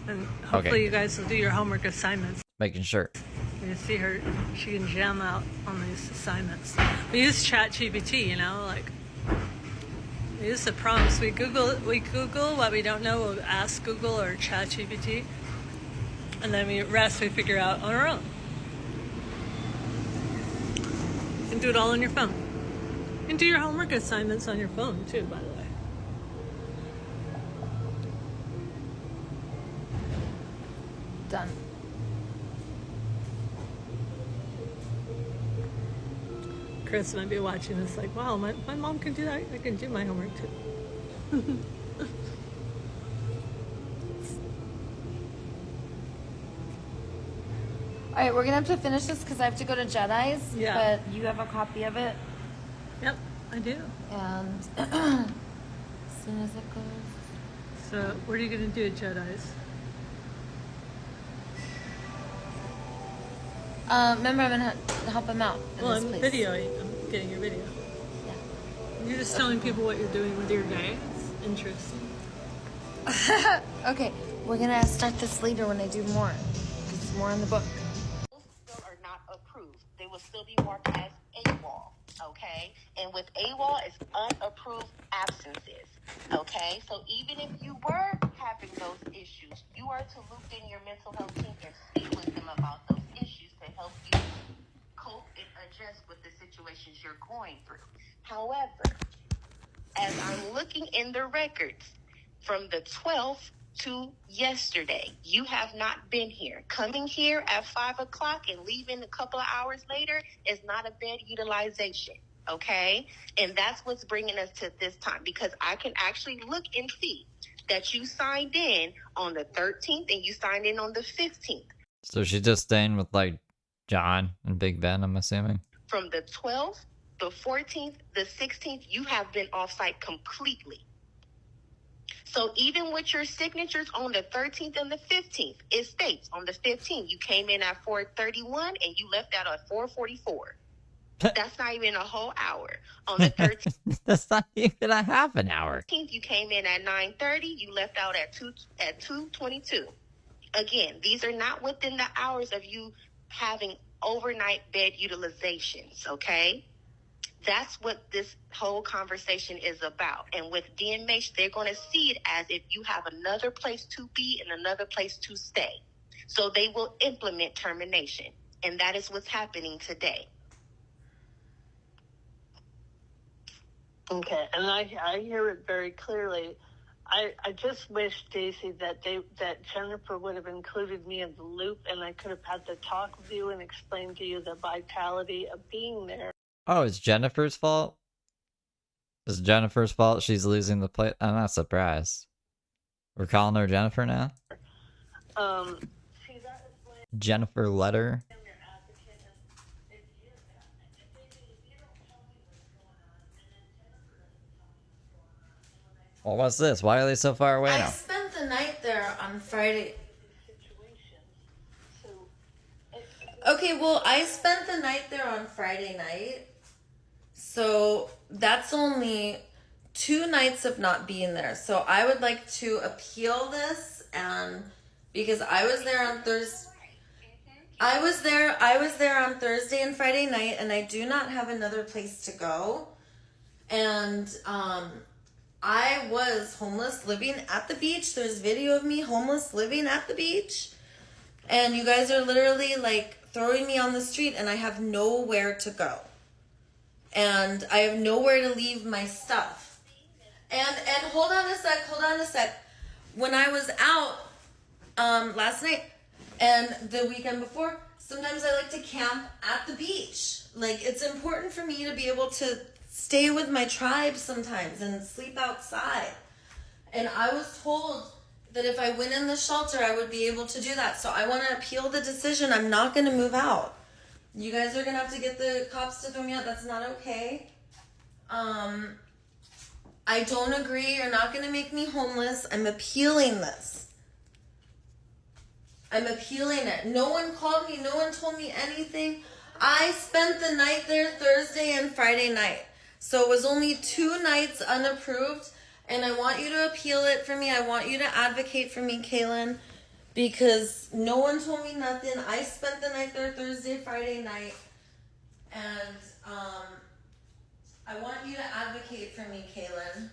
And hopefully you guys will do your homework assignments. Making sure. You see her, she can jam out on these assignments. We use ChatGPT, we use the prompts. We Google what we don't know. We'll ask Google or ChatGPT, and then the rest we figure out on our own. You can do it all on your phone. You can do your homework assignments on your phone too, by the way. Done. Chris might be watching this like, wow, my mom can do that. I can do my homework too. All right, we're gonna have to finish this because I have to go to Jedi's. Yeah. But you have a copy of it, Yep, I do. and as soon as it goes. So what are you gonna do at Jedi's? Remember, I'm gonna help him out. Well, I'm videoing. I'm getting your video. Yeah. You're just telling people what you're doing with your day. It's interesting. Okay, we're gonna start this later when I do more. Because it's more in the book. Still are not approved. They will still be marked as AWOL, okay? And with AWOL, it's unapproved absences, okay? So even if you were having those issues, you are to loop in your mental health team and speak with them about those issues to help you cope and adjust with the situations you're going through. However, as I'm looking in the records from the 12th to yesterday, you have not been here. Coming here at 5 o'clock and leaving a couple of hours later is not a bed utilization, okay? And that's what's bringing us to this time, because I can actually look and see that you signed in on the 13th and you signed in on the 15th. So she's just staying with like John and Big Ben, I'm assuming. From the 12th, the 14th, the 16th, you have been off-site completely. So even with your signatures on the 13th and the 15th, it states on the 15th, you came in at 4:31 and you left out at 4:44. That's not even a whole hour. On the 13th, That's not even a half an hour. you came in at 9:30, you left out at 2:22. Again, these are not within the hours of you having overnight bed utilizations, okay? That's what this whole conversation is about. And with DMH, they're going to see it as if you have another place to be and another place to stay. So they will implement termination. And that is what's happening today. Okay, and I hear it very clearly. I just wish, Daisy, that Jennifer would have included me in the loop, and I could have had to talk with you and explain to you the vitality of being there. Oh, it's Jennifer's fault? It's Jennifer's fault she's losing the play. I'm not surprised. We're calling her Jennifer now? Jennifer Letter. Well, what's this? Why are they so far away now? I spent the night there on Friday. Okay, well, I spent the night there on Friday night. So that's only 2 nights of not being there. So I would like to appeal this, and because I was there on Thursday. I was there on Thursday and Friday night, and I do not have another place to go. And I was homeless living at the beach. There's video of me homeless living at the beach. And you guys are literally like throwing me on the street, and I have nowhere to go. And I have nowhere to leave my stuff. And hold on a sec. When I was out last night and the weekend before, sometimes I like to camp at the beach. Like, it's important for me to be able to stay with my tribe sometimes and sleep outside. And I was told that if I went in the shelter, I would be able to do that. So I want to appeal the decision. I'm not going to move out. You guys are going to have to get the cops to throw me out. That's not okay. I don't agree. You're not going to make me homeless. I'm appealing this. I'm appealing it. No one called me. No one told me anything. I spent the night there Thursday and Friday night. So it was only 2 nights unapproved. And I want you to appeal it for me. I want you to advocate for me, Kaylin. Because no one told me nothing. I spent the night there Thursday, Friday night. And I want you to advocate for me, Kaylin.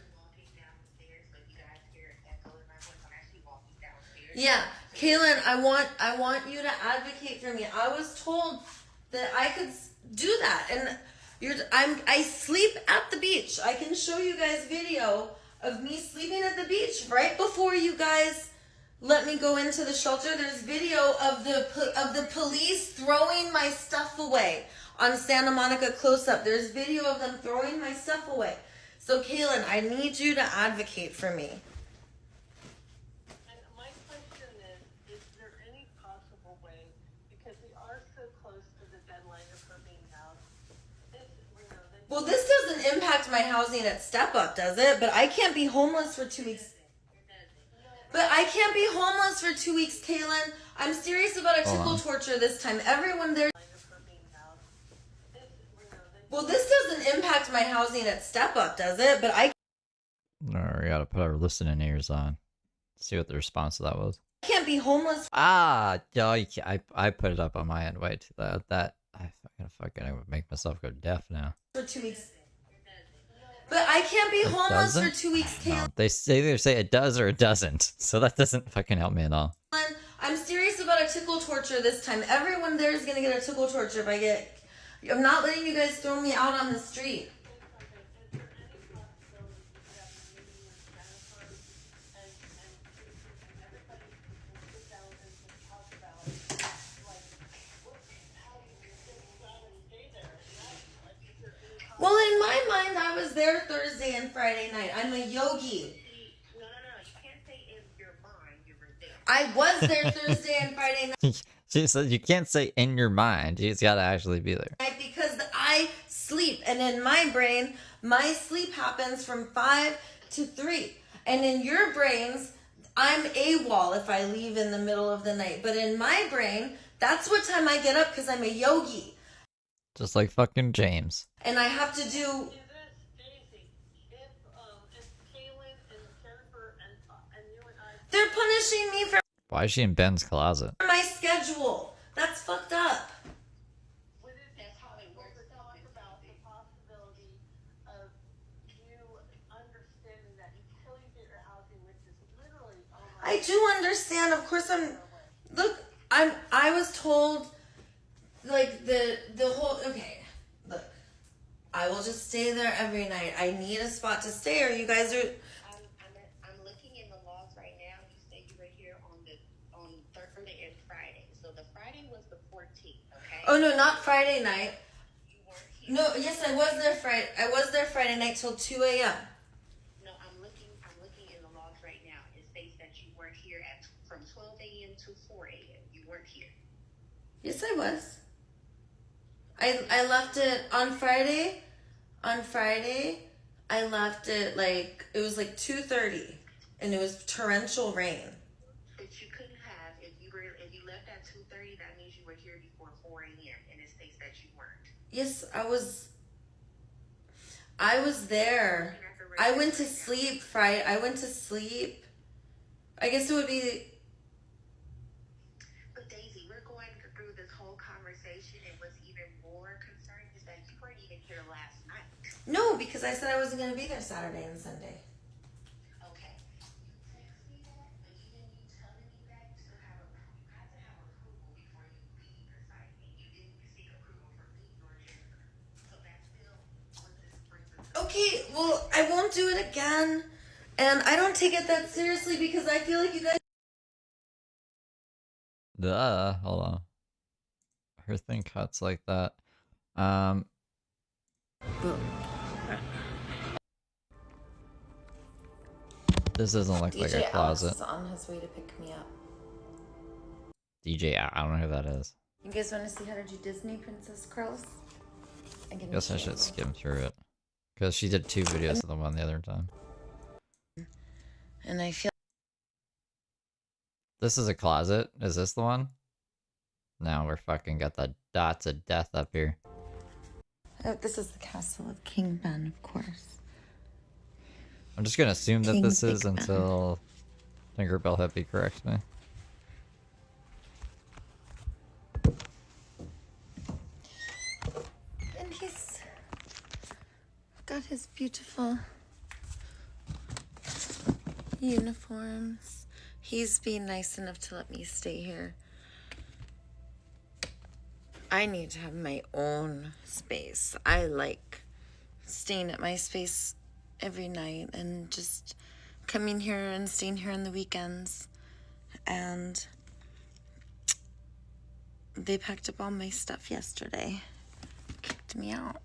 Yeah, Kaylin, I want you to advocate for me. I was told that I could do that, and I sleep at the beach. I can show you guys video of me sleeping at the beach right before you guys let me go into the shelter. There's video of the police throwing my stuff away on Santa Monica close-up. There's video of them throwing my stuff away. So, Kaylin, I need you to advocate for me. And my question is there any possible way, because we are so close to the deadline of her being housed, well, this doesn't impact my housing at Step Up, does it? But I can't be homeless for 2 weeks. But I can't be homeless for 2 weeks, Kaylin. I'm serious about a tickle torture this time. Everyone there. Well, this doesn't impact my housing at Step Up, does it? But I We gotta put our listening ears on. See what the response to that was. can't be homeless. Ah, no, I put it up on my end. Wait, that I would make myself go deaf now. For 2 weeks. But I can't be homeless for 2 weeks, Kaylin. No, they either say it does or it doesn't. So that doesn't fucking help me at all. I'm serious about a tickle torture this time. Everyone there is gonna get a tickle torture if I get. I'm not letting you guys throw me out on the street. Well, in my mind, I was there Thursday and Friday night. I'm a yogi. No, you can't say in your mind you were there. I was there Thursday and Friday night. She said you can't say in your mind. You just gotta actually be there. Because I sleep, and in my brain, my sleep happens from 5 to 3. And in your brains, I'm AWOL if I leave in the middle of the night. But in my brain, that's what time I get up because I'm a yogi. Just like fucking James. And I have to do. They're punishing me for Why is she in Ben's closet? my schedule. That's fucked up. That's how it works. Talk about the possibility of you understanding that until you get your housing, which is literally. I do understand. Of course, I was told, like the whole. Okay, look. I will just stay there every night. I need a spot to stay, or you guys are. I'm looking in the logs right now. You say you were here on Thursday and Friday. So the Friday was the 14th, okay? Oh no, not Friday night. You weren't No, yes, I was there Friday. I was there Friday night till 2 a.m. No, I'm looking in the logs right now. It states that you weren't here from 12 a.m. to 4 a.m. You weren't here. Yes, I was. I left it on Friday. On Friday, I left it it was like 2:30, and it was torrential rain. But you couldn't have if you left at 2:30. That means you were here before 4 a.m. and it states that you weren't. Yes, I was. I was there. I went to sleep Friday. I went to sleep. I guess it would be. But Daisy, we're going through this whole conversation, and what's even more concerning is that you weren't even here last night. No, because I said I wasn't going to be there Saturday and Sunday. Okay. You text me that, but even you telling me that, you still have you have to have approval before you leave the site, and you didn't seek approval from me nor Jennifer. So that's still what this brings us to. Okay, well, I won't do it again. And I don't take it that seriously because I feel like you guys. Hold on. Her thing cuts like that. This doesn't look like a closet. Alex is on his way to pick me up. DJ, I don't know who that is. You guys want to see how to do Disney princess curls? Guess I should skim through it. Because she did 2 videos of the one the other time. And I feel. This is a closet. Is this the one? Now we're fucking got the dots of death up here. Oh, this is the castle of King Ben, of course. I'm just gonna assume that King this is Big Ben. until Tinkerbell Hippie corrects me. And he's got his beautiful uniforms. He's being nice enough to let me stay here. I need to have my own space. I like staying at my space every night and just coming here and staying here on the weekends. And they packed up all my stuff yesterday. Kicked me out.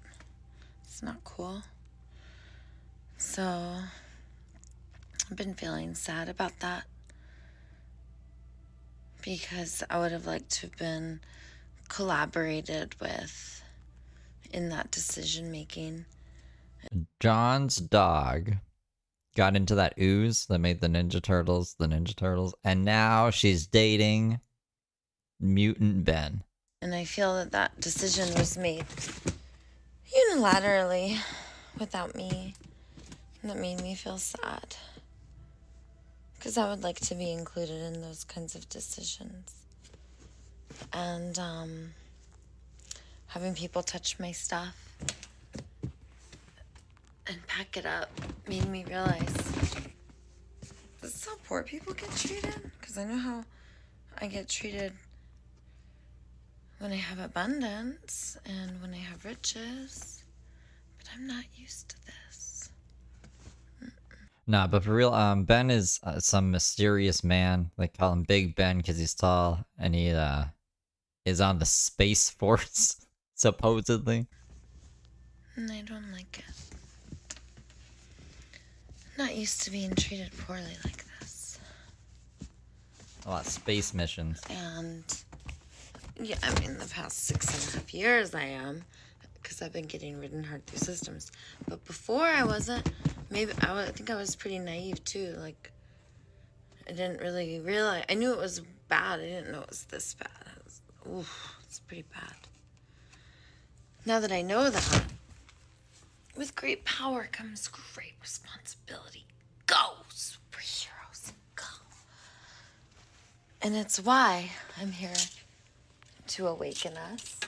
It's not cool. So I've been feeling sad about that because I would have liked to have been collaborated with in that decision making. John's dog got into that ooze that made the Ninja Turtles, and now she's dating Mutant Ben. And I feel that that decision was made unilaterally without me. And that made me feel sad. Because I would like to be included in those kinds of decisions. And having people touch my stuff and pack it up made me realize this is how poor people get treated. Because I know how I get treated when I have abundance and when I have riches, but I'm not used to this. Nah, but for real, Ben is some mysterious man. They call him Big Ben because he's tall, and he is on the Space Force, supposedly. And I don't like it. I'm not used to being treated poorly like this. A lot of space missions. And yeah, I mean, the past 6.5 years I am, because I've been getting ridden hard through systems. But before I wasn't. Maybe I think I was pretty naive too. Like, I didn't really realize. I knew it was bad. I didn't know it was this bad. It's pretty bad. Now that I know that, with great power comes great responsibility. Go, superheroes, go. And it's why I'm here to awaken us,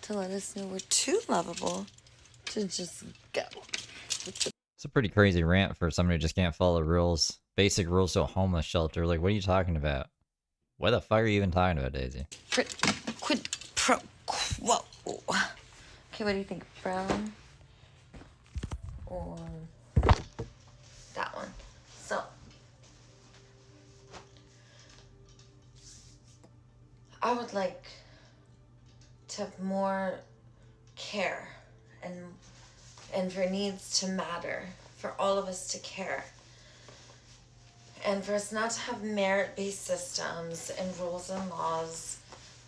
to let us know we're too lovable to just go. It's a pretty crazy rant for somebody who just can't follow rules. Basic rules to a homeless shelter. Like, what are you talking about? What the fuck are you even talking about, Daisy? Quid pro quo. Okay, what do you think? Brown or that one? So, I would like to have more care and for needs to matter, for all of us to care. And for us not to have merit-based systems and rules and laws,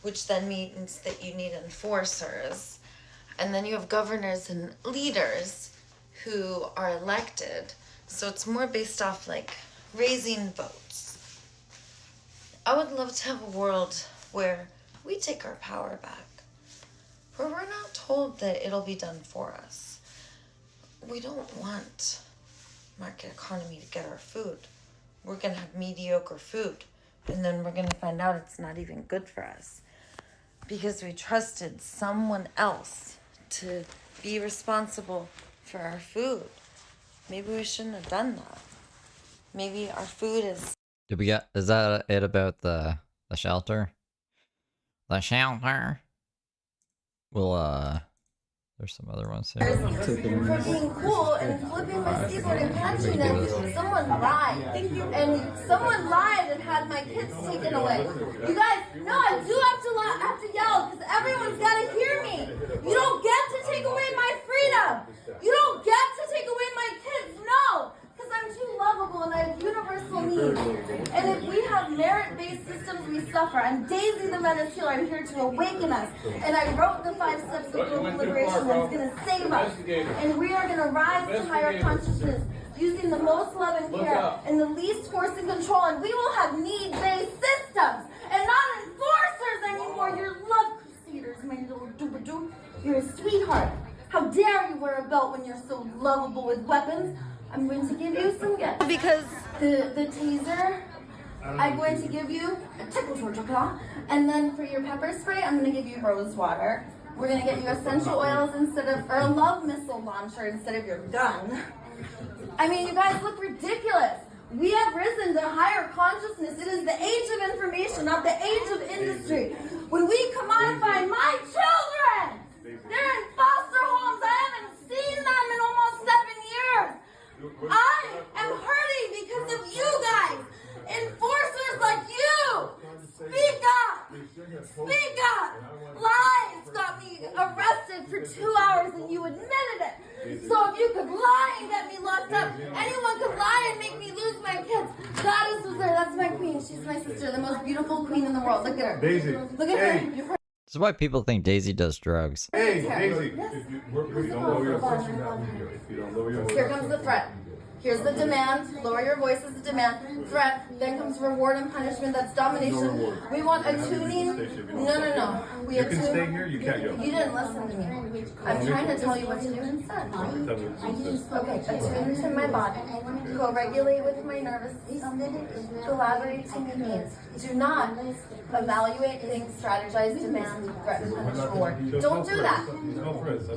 which then means that you need enforcers. And then you have governors and leaders who are elected. So it's more based off like raising votes. I would love to have a world where we take our power back, where we're not told that it'll be done for us. We don't want market economy to get our food. We're gonna have mediocre food, and then we're gonna find out it's not even good for us because we trusted someone else to be responsible for our food. Maybe we shouldn't have done that. Maybe our food is... Did we get... Is that it about the shelter? The shelter? We'll, there's some other ones here. For being cool and flipping my skateboard and catching them, someone lied. And someone lied and had my kids taken away. You guys, no, I do have to yell because everyone's got to hear me. You don't get to take away my freedom. You don't get to take away my kids. No, because I'm too lovable and I have universal needs. And if we have merit-based systems, we suffer. I'm Daisy the Menace Healer. I'm here to awaken us. And I wrote the 5 steps of global liberation that's going to save us. And we are going to rise to higher consciousness using the most love and care and the least force and control. And we will have need-based systems and not enforcers anymore. You're love crusaders, my little dooba-doo. You're a sweetheart. How dare you wear a belt when you're so lovable with weapons? I'm going to give you some gifts. Because the taser, I'm going to give you a tickle torture claw. And then for your pepper spray, I'm going to give you rose water. We're going to get you essential oils instead of, or a love missile launcher instead of your gun. I mean, you guys look ridiculous. We have risen to higher consciousness. It is the age of information, not the age of industry. When we commodify my children, they're in foster homes. I haven't seen them in almost 7 years. I am hurting because of you guys. Enforcers like you. Speak up. Speak up. Lies got me arrested for 2 hours and you admitted it. So if you could lie and get me locked up, anyone could lie and make me lose my kids. Goddess was there. That's my queen. She's my sister, the most beautiful queen in the world. Look at her. Daisy. Look at her. You've heard. This is why people think Daisy does drugs. Hey, Daisy. If you don't lower your voice, you're not here. If you don't lower your voice. Here comes the threat. Here's the demand. Lower your voice is the demand. Threat. Then comes reward and punishment. That's domination. We want a tuning. No. We You can stay here. You can't yell. You didn't listen to me. I'm trying to tell you what to do instead. Okay, attune to my body. Co-regulate with my nervous system. Collaborate to meet needs. Do not evaluate, think, strategize, demand, threaten, punish, reward. Don't do that.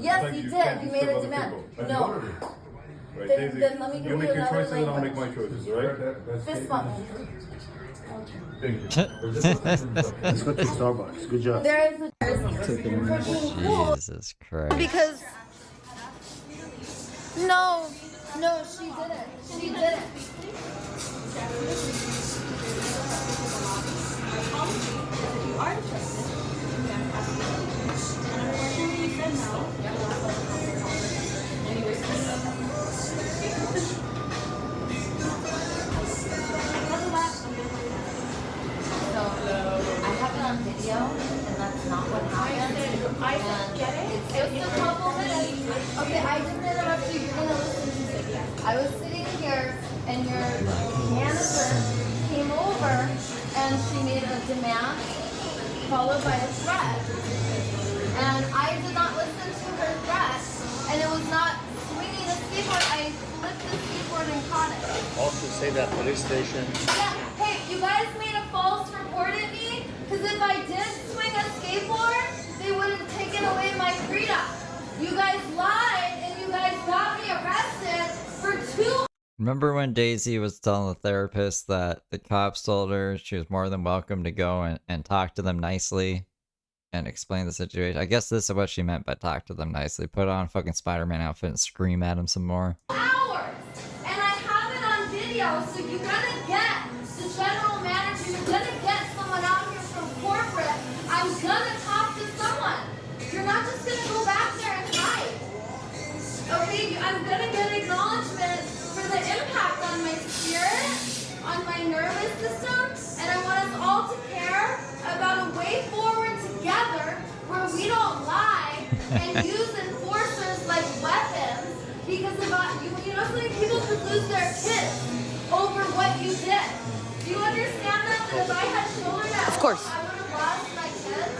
Yes, you did. You made a demand. No. Right, Then Daisy, let me give you make you your another choices and I'll make language. my choices, all right? Fist bump. Thank you. Let's go to Starbucks. Good job. There is a cool Jesus Christ. because no, she didn't. She didn't. If you are interested, and unfortunately you said no. So I have it on video, and that's not what happened. I get it. It's just a couple minutes. Okay, I didn't interrupt you. You're gonna listen to me. I was sitting here, and your manager came over, and she made a demand followed by a threat. And I did not listen to her threat, and it was not swinging a skateboard. I flipped the skateboard and caught it. Also say that police station. Yeah, hey, you guys made a false report at me, because if I did swing a skateboard, they would have taken away my freedom. You guys lied, and you guys got me arrested for 2. Remember when Daisy was telling the therapist that the cops told her she was more than welcome to go and talk to them nicely and explain the situation? I guess this is what she meant by talk to them nicely. Put on a fucking Spider-Man outfit and scream at him some more. Hours, and I have it on video, so you're gonna get the general manager, you're gonna get someone out here from corporate. I'm gonna talk to someone. You're not just gonna go back there I'm gonna get acknowledgement for the impact on my spirit, on my nervous system, and I want us all to care about a way forward together where we don't lie and use enforcers like weapons because about you know so many people could lose their kids over what you did. Do you understand that? That if I had children at home, I would have lost my kids?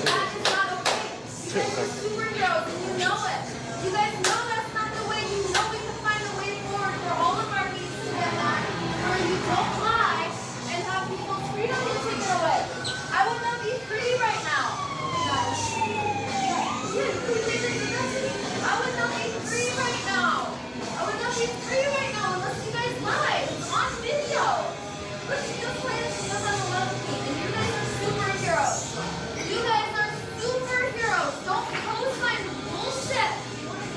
That is not okay. You guys are superheroes and you know it. You guys know that's not the way. You know we can find a way forward for all of our needs to get back where you don't lie and have people's freedom get taken away. I would not be free right now. I would not be free right now. I would not be free right now unless you guys lie. It's on video. Let's just play this because I'm in love with me. And you guys are superheroes. You guys are superheroes. Don't co-sign bullshit.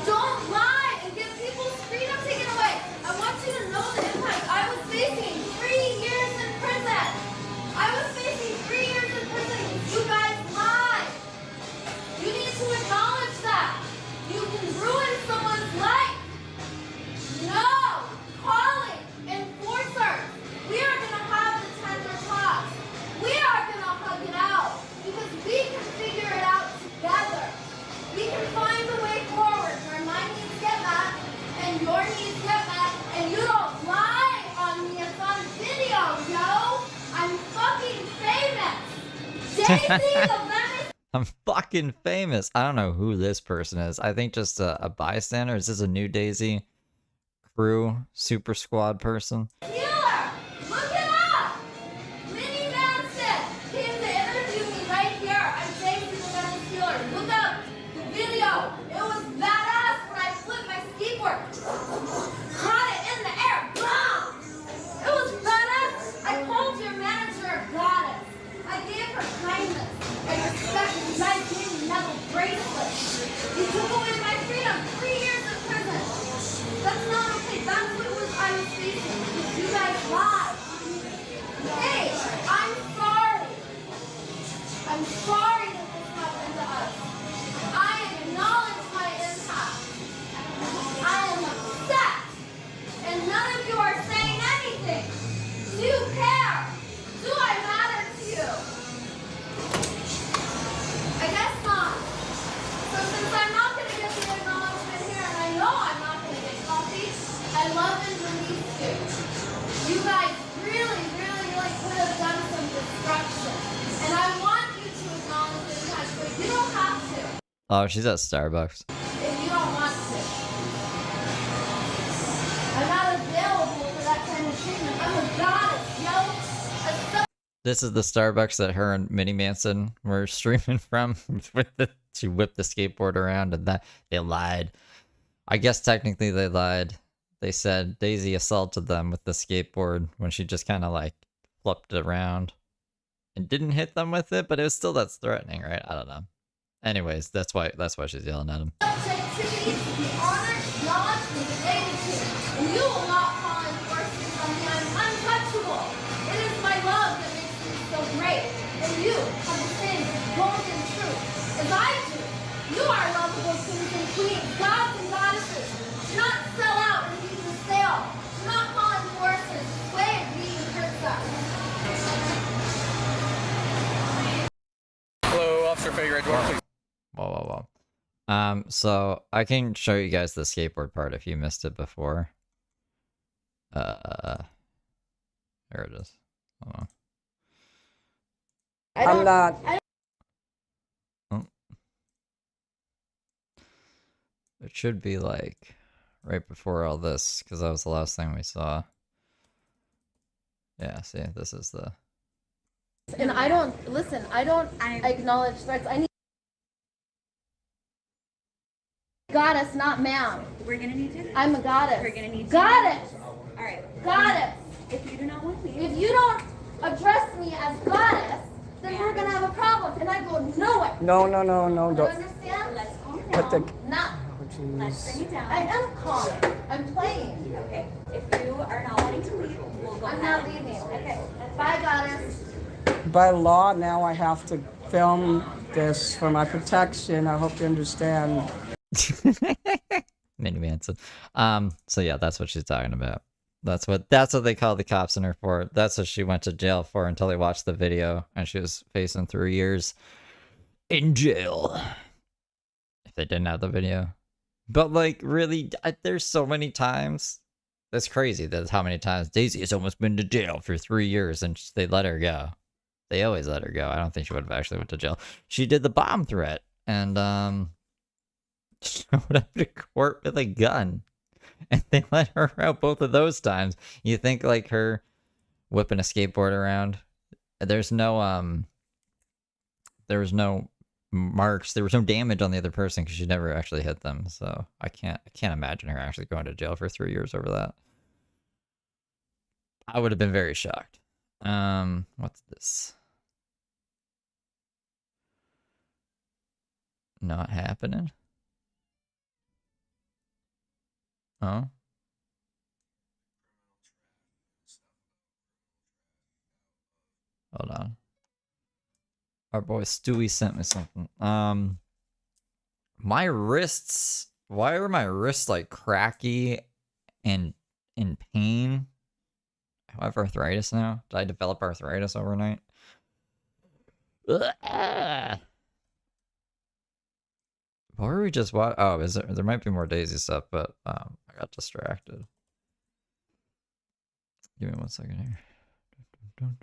Don't lie and get people's freedom taken away. I want you to know the impact. I was facing 3 years in prison. I was facing 3 years in prison. You guys lied. You need to acknowledge that. You can ruin someone's life. No! Calling enforcers. We are going to have the tender talks. We are going to hug it out because we can figure it out together. We can find a way forward where my needs get met and your needs get met and you don't lie on me. It's on video, yo. I'm fucking famous. Daisy the Venice. I'm fucking famous. I don't know who this person is. I think just a bystander. Is this a new Daisy crew super squad person? Healer! Look it up! Minnie Madsen came to interview me right here. I'm Daisy the Venice Healer. Look up the video. It was badass when I flipped my skateboard. Caught it in the air. Boom! It was badass. I called your manager a goddess. I gave her kindness and respect. You guys gave me metal bracelets. You took away my freedom. 3 years in prison. That's not okay. That's what I was facing. You guys lied. Hey, I'm sorry. I'm sorry that this happened to us. I acknowledge my impact. I am upset. And none of you are saying anything. Do you care? Do I matter to you? I guess not. So since I'm not going to get the acknowledgement here, and I know I'm not going to get coffee, I love and release you. You guys really, really, really could have done some destruction. And I want you to acknowledge the impact, but you don't have to Oh, she's at Starbucks. if you don't want to. I'm not available for that kind of treatment. I'm a goddess, yo. This is the Starbucks that her and Minnie Manson were streaming from. She whipped the skateboard around and that they lied. I guess technically they lied. They said Daisy assaulted them with the skateboard when she just kind of like flipped it around and didn't hit them with it, but it was still that's threatening, right? I don't know. Anyways, that's why she's yelling at him. Activities to be honored, acknowledged, and related to. And you will not call enforcement on me. I'm untouchable. It is my love that makes me so great. And you have the same golden truth as I do. You are lovable kings and queens, gods and goddesses. Do not sell out and leave the sale. Do not call enforcers. This way it really hurts us. Hello, Officer Figure Edward, please. Whoa. So I can show you guys the skateboard part if you missed it before. There it is. Hold on. I'm not. Oh. It should be like right before all this, because that was the last thing we saw. Yeah, see, this is the... And I don't acknowledge threats. I need goddess, not ma'am. We're gonna need you. I'm a goddess. We're gonna need goddess. All right. Goddess. If you do not want me. If you don't address me as goddess, then we're gonna have a problem. And I go nowhere. No, You don't. understand? Let's calm down. Put the. No. Let's bring it down. I am calm. I'm playing. Okay. If you are not wanting to leave, we'll go. I'm not leaving. Okay. Bye, goddess. By law, now I have to film this for my protection. I hope you understand. Minnie Manson. So yeah, that's what she's talking about. That's what they called the cops in her for. That's what she went to jail for until they watched the video, and she was facing 3 years in jail if they didn't have the video. But like, really, there's so many times. That's crazy. That's how many times Daisy has almost been to jail for 3 years, and they let her go. They always let her go. I don't think she would have actually went to jail. She did the bomb threat, and showed up to court with a gun. And they let her out both of those times. You think like her whipping a skateboard around. There's no there was no marks. There was no damage on the other person because she never actually hit them. So I can't imagine her actually going to jail for 3 years over that. I would have been very shocked. What's this? Not happening. Oh. Hold on. Our boy Stewie sent me something. My wrists. Why are my wrists like cracky and in pain? I have arthritis now. Did I develop arthritis overnight? What were we just watching? Oh, is there might be more Daisy stuff, but I got distracted. Give me 1 second here. None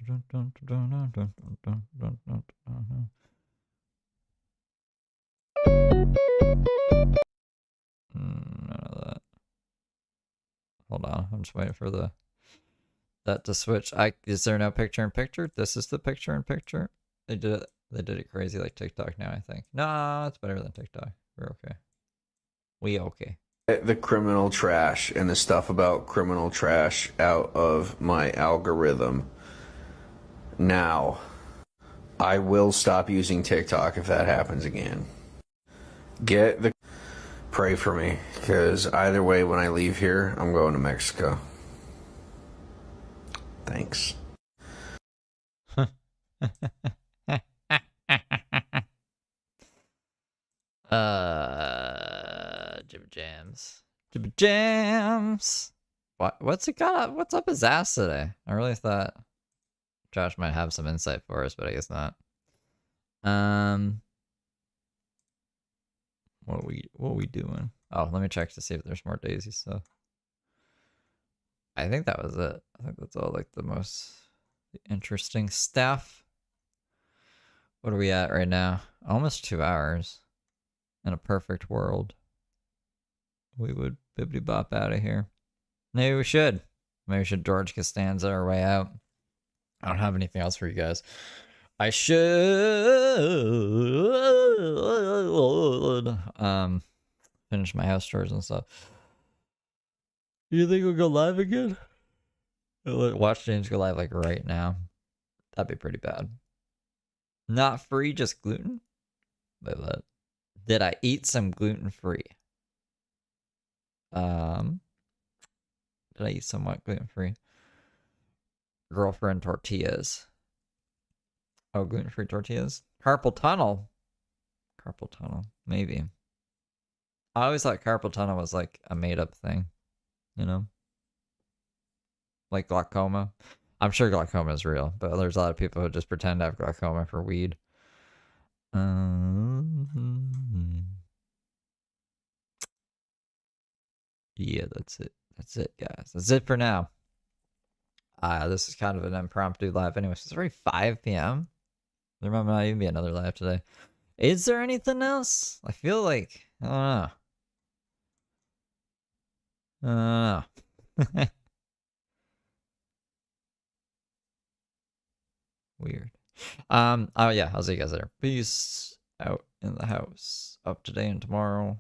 of that. Hold on, I'm just waiting for that to switch. Is there no picture in picture? This is the picture in picture. They did it crazy like TikTok now, I think. No, it's better than TikTok. We're okay. We okay. The criminal trash and the stuff about criminal trash out of my algorithm. Now, I will stop using TikTok if that happens again. Pray for me, because either way, when I leave here, I'm going to Mexico. Thanks. Jib jams. What's it got? What's up his ass today? I really thought Josh might have some insight for us, but I guess not. What are we doing? Oh, let me check to see if there's more Daisy stuff. I think that was it. I think that's all like the most interesting stuff. What are we at right now? Almost 2 hours. In a perfect world, we would bibbidi bop out of here. Maybe we should. Maybe we should George Costanza our way out. I don't have anything else for you guys. I should finish my house chores and stuff. You think we'll go live again? Watch James go live like right now. That'd be pretty bad. Not free, just gluten. Wait, what? Did I eat some gluten-free? Did I eat somewhat gluten-free? Girlfriend tortillas. Oh, gluten-free tortillas? Carpal tunnel. Carpal tunnel. Maybe. I always thought carpal tunnel was like a made-up thing. You know? Like glaucoma. I'm sure glaucoma is real, but there's a lot of people who just pretend to have glaucoma for weed. Yeah, that's it. That's it, guys. That's it for now. This is kind of an impromptu live anyway. It's already 5 p.m. There might not even be another live today. Is there anything else? I feel like, I don't know. Weird. Oh yeah, I'll see you guys later. Peace out in the house. Up today and tomorrow.